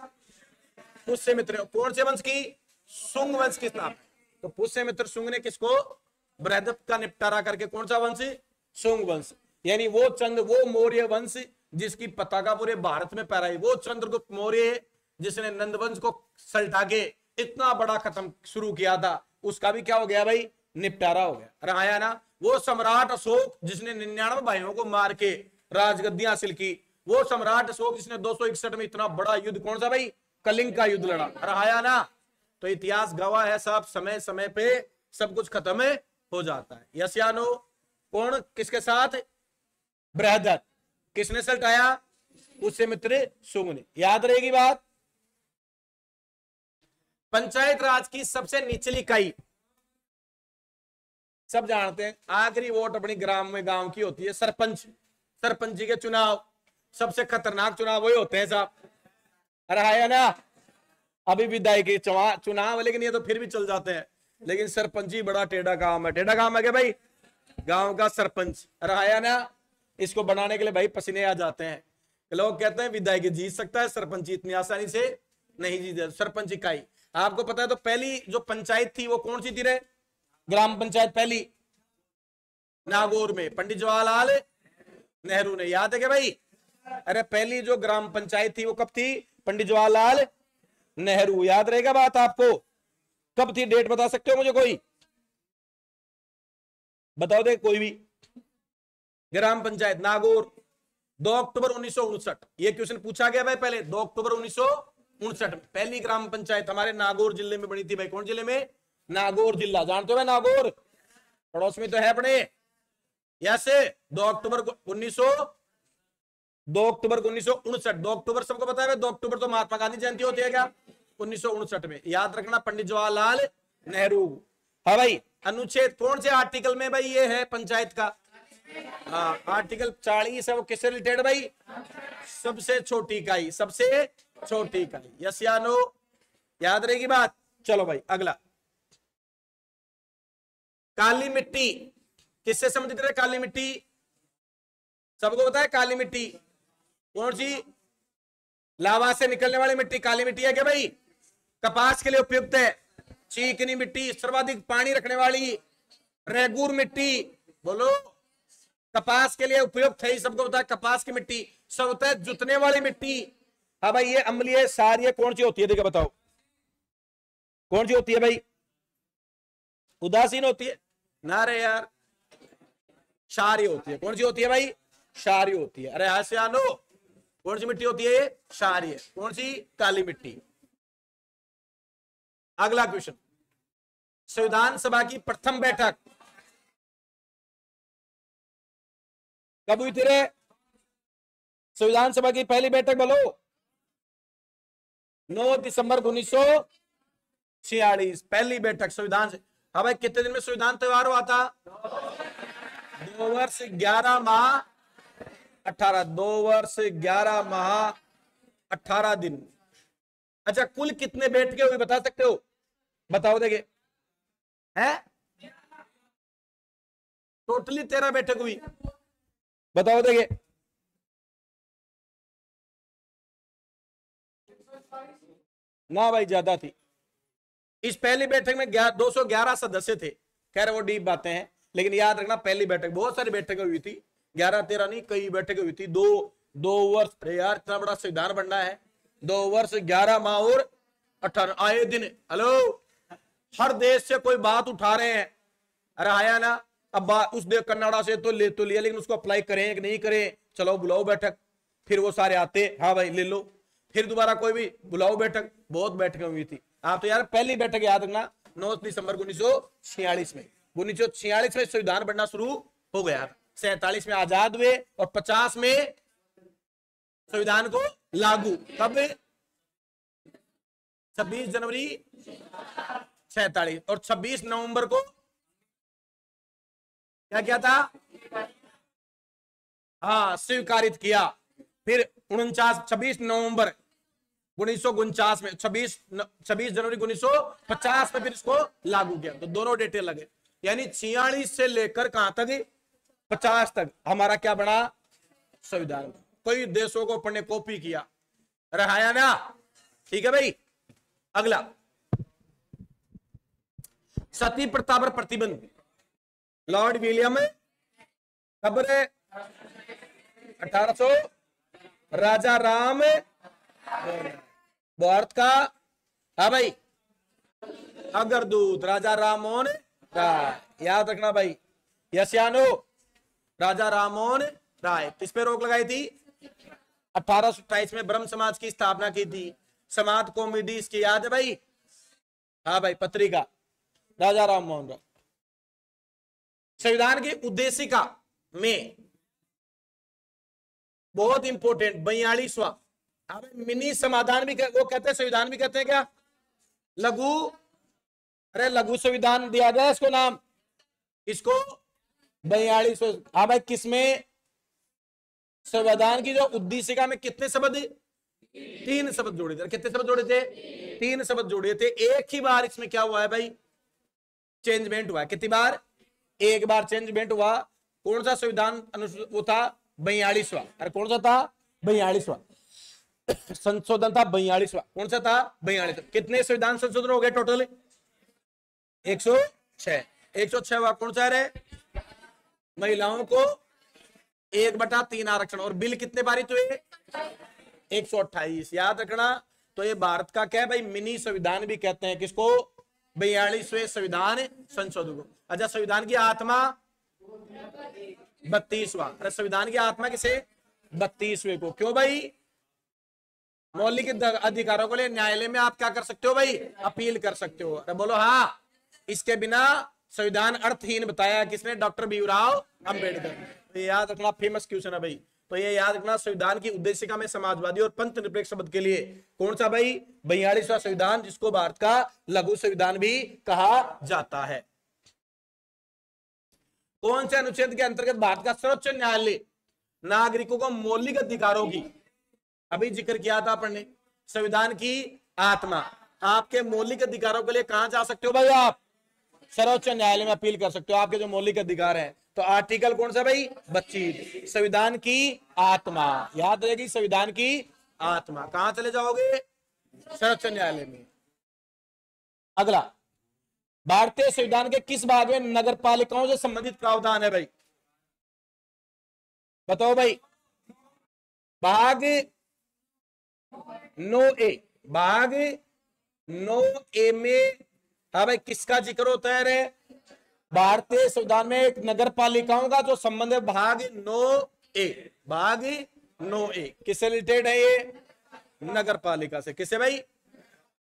पुष्यमित्र। कौन से वंश की? शुंग वंश की स्थापना। तो पुष्यमित्र शुंग ने किसको? बृहदत्त का निपटारा करके। कौन सा वंश? शुंग वंश। यानी वो मौर्य वंश जिसकी पताका पूरे भारत में फहराई, वो चंद्रगुप्त मौर्य जिसने नंद वंश को सल्टा के इतना बड़ा खत्म शुरू किया था, उसका भी क्या हो गया भाई? निपटारा हो गया। अरे आया ना? वो सम्राट अशोक जिसने 99 भाइयों को मार के राजगद्दी हासिल की, वो सम्राट अशोक जिसने 261 में इतना बड़ा युद्ध, कौन सा भाई? कलिंग का युद्ध लड़ा। अरे आया ना? तो इतिहास गवाह है साहब, समय समय पे सब कुछ खत्म हो जाता है, यस या नो? कौन किसके साथ? बृहदत्त। किसने सल्टाया? पुष्यमित्र शुंग ने। याद रहेगी बात। पंचायत राज की सबसे निचली इकाई, सब जानते हैं, आखिरी वोट अपनी ग्राम में गांव की होती है सरपंच। सरपंची के चुनाव सबसे खतरनाक चुनाव वही होते हैं साहब। अरे है ना? अभी विधायकी चुनाव, लेकिन ये तो फिर भी चल जाते हैं, लेकिन सरपंची बड़ा टेढ़ा काम है। टेढ़ा काम है क्या भाई? गांव का सरपंच। अरे है ना? इसको बनाने के लिए भाई पसीने आ जाते हैं। लोग कहते हैं विधायकी जीत सकता है, सरपंची इतनी आसानी से नहीं जीत। सरपंच इकाई आपको पता है, तो पहली जो पंचायत थी वो कौन सी थी रे? ग्राम पंचायत पहली नागौर में पंडित जवाहरलाल नेहरू ने। याद है क्या भाई? अरे पहली जो ग्राम पंचायत थी वो कब थी? पंडित जवाहरलाल नेहरू। याद रहेगा बात आपको? कब थी? डेट बता सकते हो मुझे कोई? बताओ दे कोई भी। ग्राम पंचायत नागौर 2 अक्टूबर 1959, ये क्वेश्चन पूछा गया भाई पहले। 2 अक्टूबर 1959 में पहली ग्राम पंचायत हमारे नागौर जिले में बनी थी भाई। कौन जिले में? नागौर जिला, जानते हो भाई नागौर, पड़ोस में तो है अपने। यसे 2 अक्टूबर 1959, 2 अक्टूबर सबको पता है। 2 अक्टूबर तो महात्मा गांधी जयंती होती है क्या? 1959 में। याद रखना पंडित जवाहरलाल नेहरू। हाँ भाई, अनुच्छेद कौन से आर्टिकल में भाई ये है पंचायत का? आर्टिकल 40 है। वो किससे रिलेटेड भाई? सबसे छोटी इकाई, सबसे छोटी इकाई। यस या नो? याद रहेगी बात। चलो भाई अगला, काली मिट्टी किससे संबंधित है? काली मिट्टी सबको पता है। काली मिट्टी कौन सी? लावा से निकलने वाली मिट्टी काली मिट्टी है क्या भाई? कपास के लिए उपयुक्त है। चीकनी मिट्टी सर्वाधिक पानी रखने वाली। रेगूर मिट्टी बोलो, कपास के लिए उपयुक्त है, सबको पता है। कपास की मिट्टी सब होता है। जुतने वाली मिट्टी, हाँ भाई ये अम्लीय सारीय कौन सी होती है? देखो बताओ कौन सी होती है भाई? उदासीन होती है ना रे यार, क्षारीय होती है। कौन सी होती है भाई? क्षारीय होती है। अरे ऐसे आनो, कौन सी मिट्टी होती है? क्षारीय। कौन सी? काली मिट्टी। अगला क्वेश्चन, संविधान सभा की प्रथम बैठक कब हुई थी रे? संविधान सभा की पहली बैठक बोलो। 9 दिसंबर 1946 पहली बैठक संविधान से। हाँ भाई, कितने दिन में संविधान तैयार हुआ था? 2 वर्ष 11 माह 18, 2 वर्ष 11 माह 18 दिन। अच्छा, कुल कितने बैठकें हुई बता सकते हो? बताओ देखे है। टोटली 13 बैठक हुई, बताओ देखे। ना भाई ज्यादा थी। इस पहली बैठक में 211 सदस्य थे। खैर वो डीप बातें हैं, लेकिन याद रखना पहली बैठक, बहुत सारी बैठकें हुई थी, 11-13 नहीं, कई बैठकें हुई थी। दो वर्ष, अरे यार इतना बड़ा संविधान बनना है। 2 वर्ष 11 माह और 18 आए दिन। हेलो, हर देश से कोई बात उठा रहे हैं। अरे आया ना, अब उस देश कन्नाडा से तो ले तो लिया, लेकिन उसको अप्लाई करें कि नहीं करें? चलो बुलाओ बैठक। फिर वो सारे आते, हाँ भाई ले लो। फिर दोबारा कोई भी बुलाओ बैठक। बहुत बैठकें हुई थी। आप तो यार पहली बैठक याद रखना 9 दिसंबर 1946 में। 1946 में संविधान बनना शुरू हो गया। 47 में आजाद हुए और 50 में संविधान को लागू। कब? 26 जनवरी 47 और 26 नवंबर को क्या किया था? हाँ, स्वीकारित किया। फिर 26 नवंबर 1949 में, 26 जनवरी 1950 में फिर इसको लागू किया। तो दोनों डेटें लगे, यानी 46 से लेकर कहां तक? 50 तक हमारा क्या बना? संविधान। कई देशों को अपने कॉपी किया। रहाया ना? ठीक है भाई। अगला, सती प्रथा पर प्रतिबंध लॉर्ड विलियम कब? 1800। राजा राम भारत का, हाँ भाई, अग्रदूत राजा राम मोहन राय। याद रखना भाई। यस या नो? राजा राम मोहन राय। किस पे रोक लगाई थी? 1828 में ब्रह्म समाज की स्थापना की थी। समाज कॉमेडी इसकी याद है भाई? हाँ भाई, पत्रिका राजा राम मोहन राय। संविधान की उद्देशिका में बहुत इंपोर्टेंट 42वां मिनी समाधान भी वो कहते हैं, संविधान भी कहते हैं क्या? लघु, अरे लघु संविधान दिया गया इसको नाम, इसको 42। हाँ भाई, किसमें? संविधान की जो उद्देशिका में कितने शब्द? 3 शब्द जोड़े थे। कितने शब्द जोड़े थे? 3 शब्द जोड़े थे। एक ही बार इसमें क्या हुआ है भाई? चेंजमेंट हुआ है। कितनी बार? एक बार चेंजमेंट हुआ। कौन सा संविधान वो था? 42वां। अरे कौन सा था? 42वां संशोधन था। 42वां कौन सा था? 42। कितने संविधान संशोधन हो गए टोटल? 106। 106वां कौन सा है? महिलाओं को 1/3 आरक्षण। और बिल कितने पारित हुए? 128। याद रखना। तो ये भारत का क्या है भाई? मिनी संविधान भी कहते हैं। किसको? 42वें संविधान संशोधन को। अच्छा, संविधान की आत्मा 32वां। संविधान की आत्मा किसे? 32वें को। क्यों भाई? मौलिक अधिकारों के लिए न्यायालय में आप क्या कर सकते हो भाई? अपील कर सकते हो। अरे बोलो हाँ। इसके बिना संविधान अर्थहीन बताया किसने? डॉक्टर भीमराव अंबेडकर। तो ये याद रखना, फेमस क्वेश्चन है भाई। तो ये याद रखना, संविधान की उद्देशिका में समाजवादी और पंथ निरपेक्ष शब्द के लिए कौन सा भाई? 42वां संविधान, जिसको भारत का लघु संविधान भी कहा जाता है। कौन से अनुच्छेद के अंतर्गत भारत का सर्वोच्च न्यायालय नागरिकों को मौलिक अधिकारों की, अभी जिक्र किया था अपन ने, संविधान की आत्मा, आपके मौलिक अधिकारों के लिए कहां जा सकते हो भाई? आप सर्वोच्च न्यायालय में अपील कर सकते हो, आपके जो मौलिक अधिकार हैं। तो आर्टिकल कौन सा भाई? 25। संविधान की आत्मा याद रहेगी, संविधान की आत्मा। कहां चले जाओगे? सर्वोच्च न्यायालय में। अगला, भारतीय संविधान के किस भाग में नगर पालिकाओं से संबंधित प्रावधान है भाई? बताओ भाई। भाग 9A, भाग 9A में हाँ भाई किसका जिक्र होता है रे? भारतीय संविधान में एक नगर पालिकाओं का जो संबंध है, भाग 9A, भाग 9A किससे रिलेटेड है? ये नगर पालिका से। किससे भाई?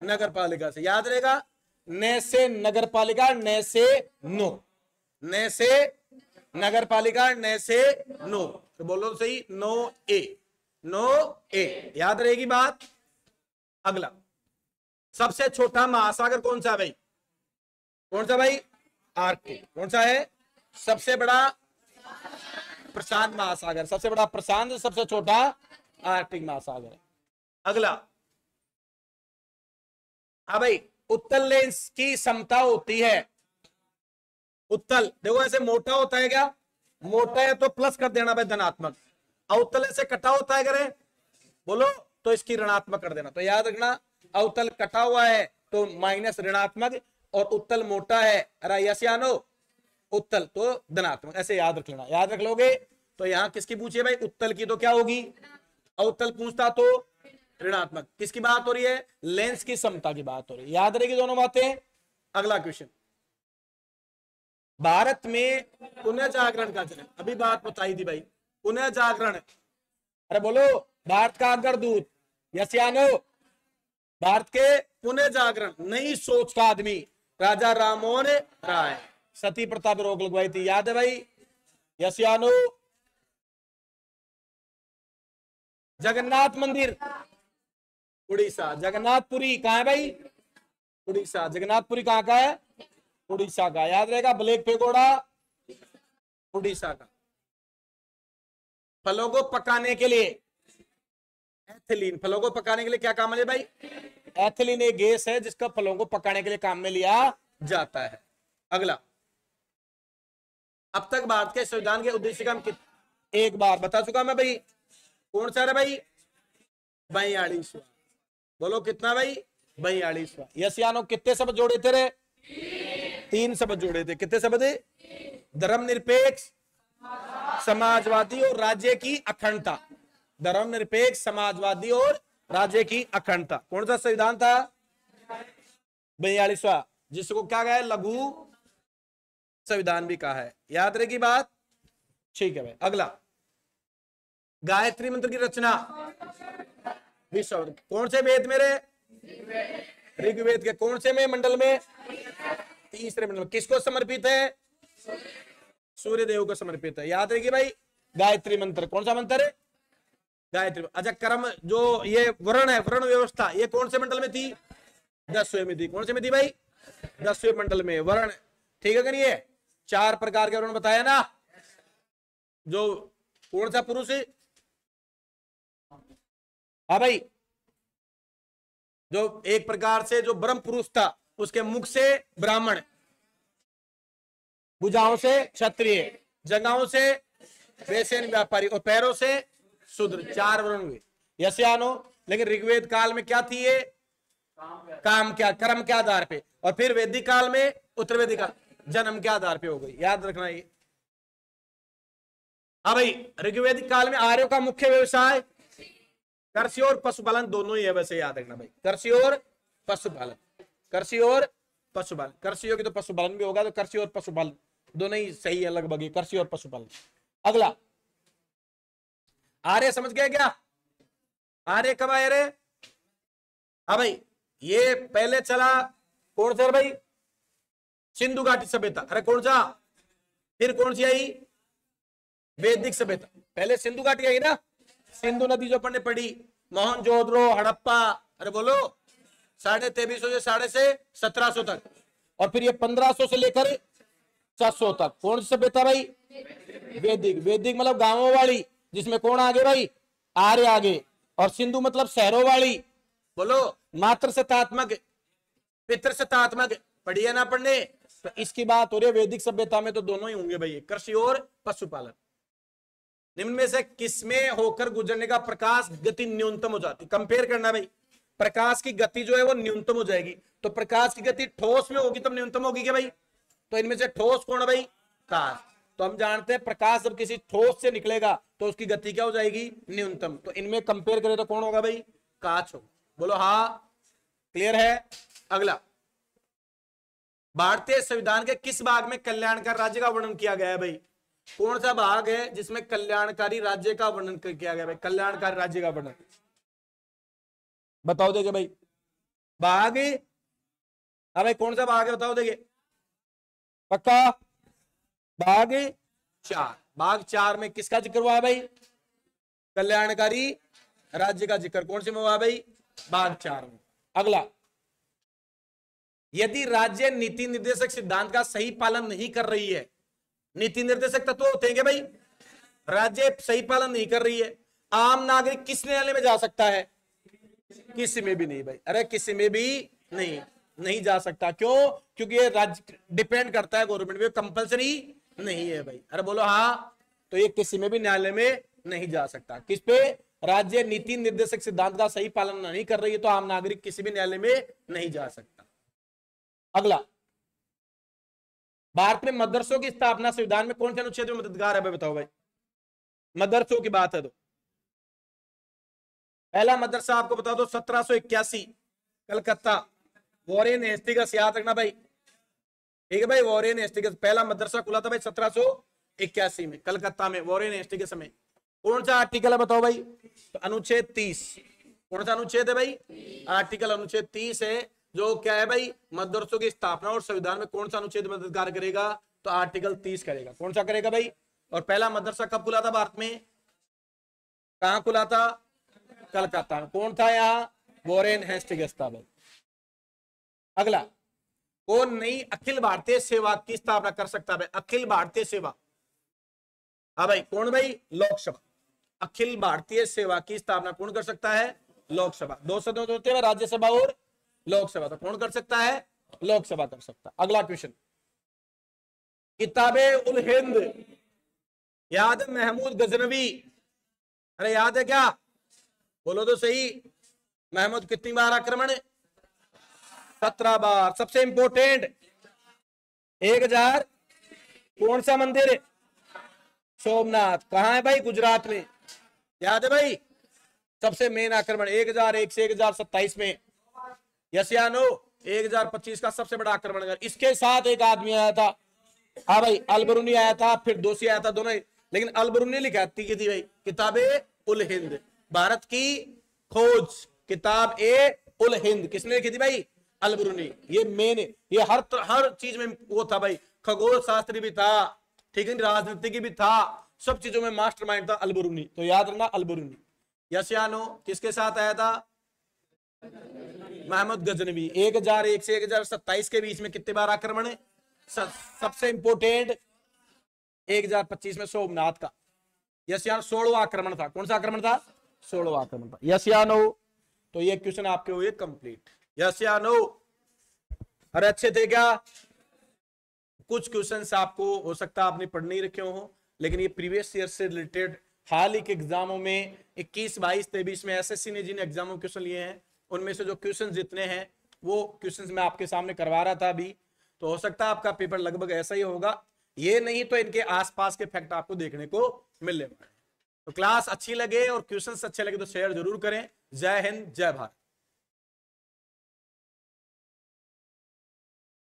नगर पालिका से। याद रहेगा, न से नगर पालिका, न से नो, न से नगर पालिका, न से नो। तो बोलो सही, 9A, 9A याद रहेगी बात। अगला, सबसे छोटा महासागर कौन सा भाई? कौन सा भाई? आर्कटिक। कौन सा है? सबसे बड़ा प्रशांत महासागर। सबसे बड़ा प्रशांत, सबसे छोटा आर्कटिक महासागर। अगला, हाँ भाई, उत्तल लेंस की समता होती है। उत्तल देखो ऐसे मोटा होता है क्या? मोटा है तो प्लस कर देना भाई, धनात्मक। अवतल ऐसे कटा होता है करे, बोलो, तो इसकी ऋणात्मक कर देना। तो याद रखना, अवतल कटा हुआ है तो माइनस ऋणात्मक, और उत्तल मोटा है, अरे यस या नो, उत्तल तो धनात्मक। ऐसे याद रख लेना। याद रख लोगे तो यहां किसकी पूछिए भाई? उत्तल की, तो क्या होगी? अवतल पूछता तो ऋणात्मक। किसकी बात हो रही है? लेंस की समता की बात हो रही है। याद रहेगी दोनों बातें। अगला क्वेश्चन, भारत में पुनः जागरण का जन्म, अभी बात बताई थी भाई, पुनः जागरण। अरे बोलो, भारत का अग्रदूत, यस या नो? भारत के पुनः जागरण, नई सोच का आदमी, राजा राममोहन राय। सती प्रथा पर रोक लगवाई थी, याद है भाई? यस या नो? जगन्नाथ मंदिर उड़ीसा, जगन्नाथपुरी कहां है भाई? उड़ीसा। जगन्नाथपुरी कहां का है? उड़ीसा का। याद रहेगा, ब्लैक पेगोडा उड़ीसा का। फलों को पकाने के लिए एथिलीन, फलों को पकाने के लिए क्या काम है भाई? एथिलीन एक गैस है जिसका फलों को पकाने के लिए काम में लिया जाता है। अगला, अब तक भारत के संविधान के उद्देश्य का एक बार बता चुका मैं भाई। कौन सा है भाई? 42वां। बोलो कितना भाई? 42वां। यस या नो? कितने शब्द जोड़े थे रे? 3 शब्द जोड़े थे। कितने शब्द? धर्मनिरपेक्ष, समाजवादी और राज्य की अखंडता। धर्मनिरपेक्ष, समाजवादी और राज्य की अखंडता। कौन सा संविधान था? 42वां, जिसको क्या कहा है? लघु संविधान भी कहा है। याद रहेगी बात? ठीक है भाई। अगला, गायत्री मंत्र की रचना विश्व, कौन से वेद में रे? ऋग्वेद के। कौन से में मंडल में? तीसरे मंडल में। किसको समर्पित है? सूर्य देव को समर्पित है। याद रहेगी भाई, गायत्री मंत्र। कौन सा मंत्र है? गायत्री। अच्छा, कर्म जो ये वर्ण है, वर्ण व्यवस्था, ये कौन से मंडल में थी? 10वें में थी। कौन से में थी भाई? 10वें मंडल में वर्ण। ठीक है, करिए 4 प्रकार के वर्ण बताया ना। जो कौन सा पुरुष? हाँ भाई, जो एक प्रकार से जो ब्रह्म पुरुष था, उसके मुख से ब्राह्मण, भुजाओं से क्षत्रिय, जंघाओं से वैश्य व्यापारी, और पैरों से शूद्र। 4 वर्ण हुए। यस या नो? लेकिन ऋग्वेद काल में क्या थी ये? काम क्या, कर्म के आधार पे। और फिर वैदिक काल में, उत्तर वैदिक काल, जन्म के आधार पे हो गई। याद रखना ये। हाँ भाई, ऋग्वेदिक काल में आर्यों का मुख्य व्यवसाय कृषि और पशुपालन दोनों ही है। वैसे याद रखना भाई, कृषि और पशुपालन, कृषि और पशुपालन। कृषि होगी तो पशुपालन भी होगा, तो कृषि और पशुपालन दोनों ही सही है लगभग, कृषि और पशुपालन। अगला, आर्य समझ गए क्या? आर्य कब आए रे? हाँ भाई, ये पहले चला कौन सा भाई? सिंधु घाटी सभ्यता। अरे कौन सा? फिर कौन सी आई? वैदिक सभ्यता। पहले सिंधु घाटी आई ना, सिंधु नदी जो अपन ने पढ़ी, मोहनजोदड़ो, हड़प्पा, अरे बोलो 2350 से 1700 तक, और फिर ये 1500 से लेकर 700 तक कौन सी सभ्यता भाई? वैदिक। वैदिक मतलब गांवों वाली, जिसमें कौन आगे भाई? आर्य आगे। और सिंधु मतलब शहरों वाली, बोलो मातृ सत्तात्मक, पितृ सत्तात्मक, पढ़ी है ना पढ़ने? तो इसकी बात हो रही है वैदिक सभ्यता में, तो दोनों ही होंगे भाई, कृषि और पशुपालन। निम्न में से किसमें होकर गुजरने का प्रकाश गति न्यूनतम हो जाती? कंपेयर करना भाई, प्रकाश की गति जो है वो न्यूनतम हो जाएगी। तो प्रकाश की गति ठोस में होगी तब न्यूनतम होगी क्या भाई? तो इनमें से ठोस कौन है भाई? कांच। तो हम जानते हैं प्रकाश जब किसी ठोस से निकलेगा तो उसकी गति क्या हो जाएगी? न्यूनतम। तो इनमें कंपेयर करें तो कौन होगा भाई? कांच होगा। बोलो हाँ, क्लियर है? अगला, भारतीय संविधान के किस भाग में कल्याणकारी राज्य का वर्णन किया गया है भाई? कौन सा भाग है जिसमें कल्याणकारी राज्य का वर्णन किया गया भाई? कल्याणकारी राज्य का वर्णन बताओ देगे भाई? भाग, हाँ भाई कौन सा भाग है बताओ देगे? पक्का? भाग 4। भाग 4 में किसका जिक्र हुआ है भाई? कल्याणकारी राज्य का जिक्र। कौन से में हुआ भाई? भाग 4 में। अगला, यदि राज्य नीति निर्देशक सिद्धांत का सही पालन नहीं कर रही है, नीति निर्देशक तत्व होते हैं भाई, राज्य सही पालन नहीं कर रही है, आम नागरिक किस न्यायालय में जा सकता है? किसी में भी नहीं भाई। अरे किसी में भी नहीं जा सकता। क्यों? क्योंकि ये राज्य डिपेंड करता है गवर्नमेंट पे, कंपलसरी नहीं है भाई। अरे बोलो हाँ। तो ये किसी में भी न्यायालय में नहीं जा सकता। किस पे? राज्य नीति निर्देशक सिद्धांत का सही पालन नहीं कर रही है तो आम नागरिक किसी भी न्यायालय में नहीं जा सकता। अगला, भारत में मदरसों की स्थापना संविधान में कौन से अनुच्छेद में मददगार है भाई? बताओ भाई, मदरसों की बात है तो पहला मदरसा आपको बता दो 1781 कलकत्ता, वॉरेन हेस्टिंग्स, याद रखना भाई, ठीक है भाई? वॉरेन हेस्टिंग्स पहला मदरसा खुला था भाई 1781 में कलकत्ता में, वॉरेन हेस्टिंग्स में। कौन सा आर्टिकल है बताओ भाई? तो अनुच्छेद 30। कौन सा अनुच्छेद है भाई? आर्टिकल अनुच्छेद 30 है, जो क्या है भाई? मदरसों की स्थापना। और संविधान में कौन सा अनुच्छेद मददगार करेगा? तो आर्टिकल 30 करेगा। कौन सा करेगा भाई? और पहला मदरसा कब खुला था भारत में? कहां खुला था? कलकत्ता में। कौन था यहाँ? वॉरेन हेस्टिंग्स था भाई। अगला, कौन नई अखिल भारतीय सेवा की स्थापना कर सकता है? अखिल भारतीय सेवा, हाँ भाई कौन भाई? लोकसभा। अखिल भारतीय सेवा की स्थापना कौन कर सकता है? लोकसभा। 2 सदन होते हैं, राज्यसभा और लोकसभा, तो कौन कर सकता है? लोकसभा कर सकता है। अगला क्वेश्चन, किताबे उल हिंद याद है? महमूद गजनवी, अरे याद है क्या? बोलो तो सही। महमूद कितनी बार आक्रमण? 17 बार। सबसे इंपोर्टेंट 1000 कौन सा मंदिर? सोमनाथ। कहां है भाई? गुजरात में। याद है भाई? सबसे मेन आक्रमण 1001 से 1027 में। यस या नो? 1025 का सबसे बड़ा आक्रमण। इसके साथ एक आदमी आया था, हाँ भाई अलबरूनी आया था, फिर दोषी आया था, दोनों। लेकिन अलबरूनी लिखा थी भाई किताबे उल हिंद, भारत की खोज, किताब ए उल हिंद किसने लिखी थी भाई? अलबरूनी। ये मेन, ये हर चीज में वो था भाई, खगोल शास्त्री भी था, ठीक है, राजनीति की भी था, सब चीजों में मास्टरमाइंड था अलबरूनी। तो याद रखना अलबरूनी। यस या नो? किसके साथ आया था? महमूद गजनवी। 1001 से 1027 के बीच में कितने बार आक्रमण है? सबसे इंपोर्टेंट 1025 में सोमनाथ का। यस या 16वां आक्रमण था। कौन सा आक्रमण था? 16वां आक्रमण था। यस या नो? तो ये क्वेश्चन आपके हुए कंप्लीट। यस या नो? अरे अच्छे थे क्या? कुछ क्वेश्चंस आपको हो सकता है आपने पढ़ नहीं रखे हो, लेकिन ये प्रीवियस ईयर से रिलेटेड हाल ही के एग्जामों में 21, 22, 23 में एसएससी ने जिन एग्जामों के क्वेश्चन लिए हैं, उनमें से जो क्वेश्चन जितने हैं वो क्वेश्चन मैं आपके सामने करवा रहा था अभी। तो हो सकता है आपका पेपर लगभग ऐसा ही होगा, ये नहीं तो इनके आसपास के फैक्ट आपको देखने को मिलने वाले। तो क्लास अच्छी लगे और क्वेश्चन अच्छे लगे तो शेयर जरूर करें। जय हिंद, जय भारत।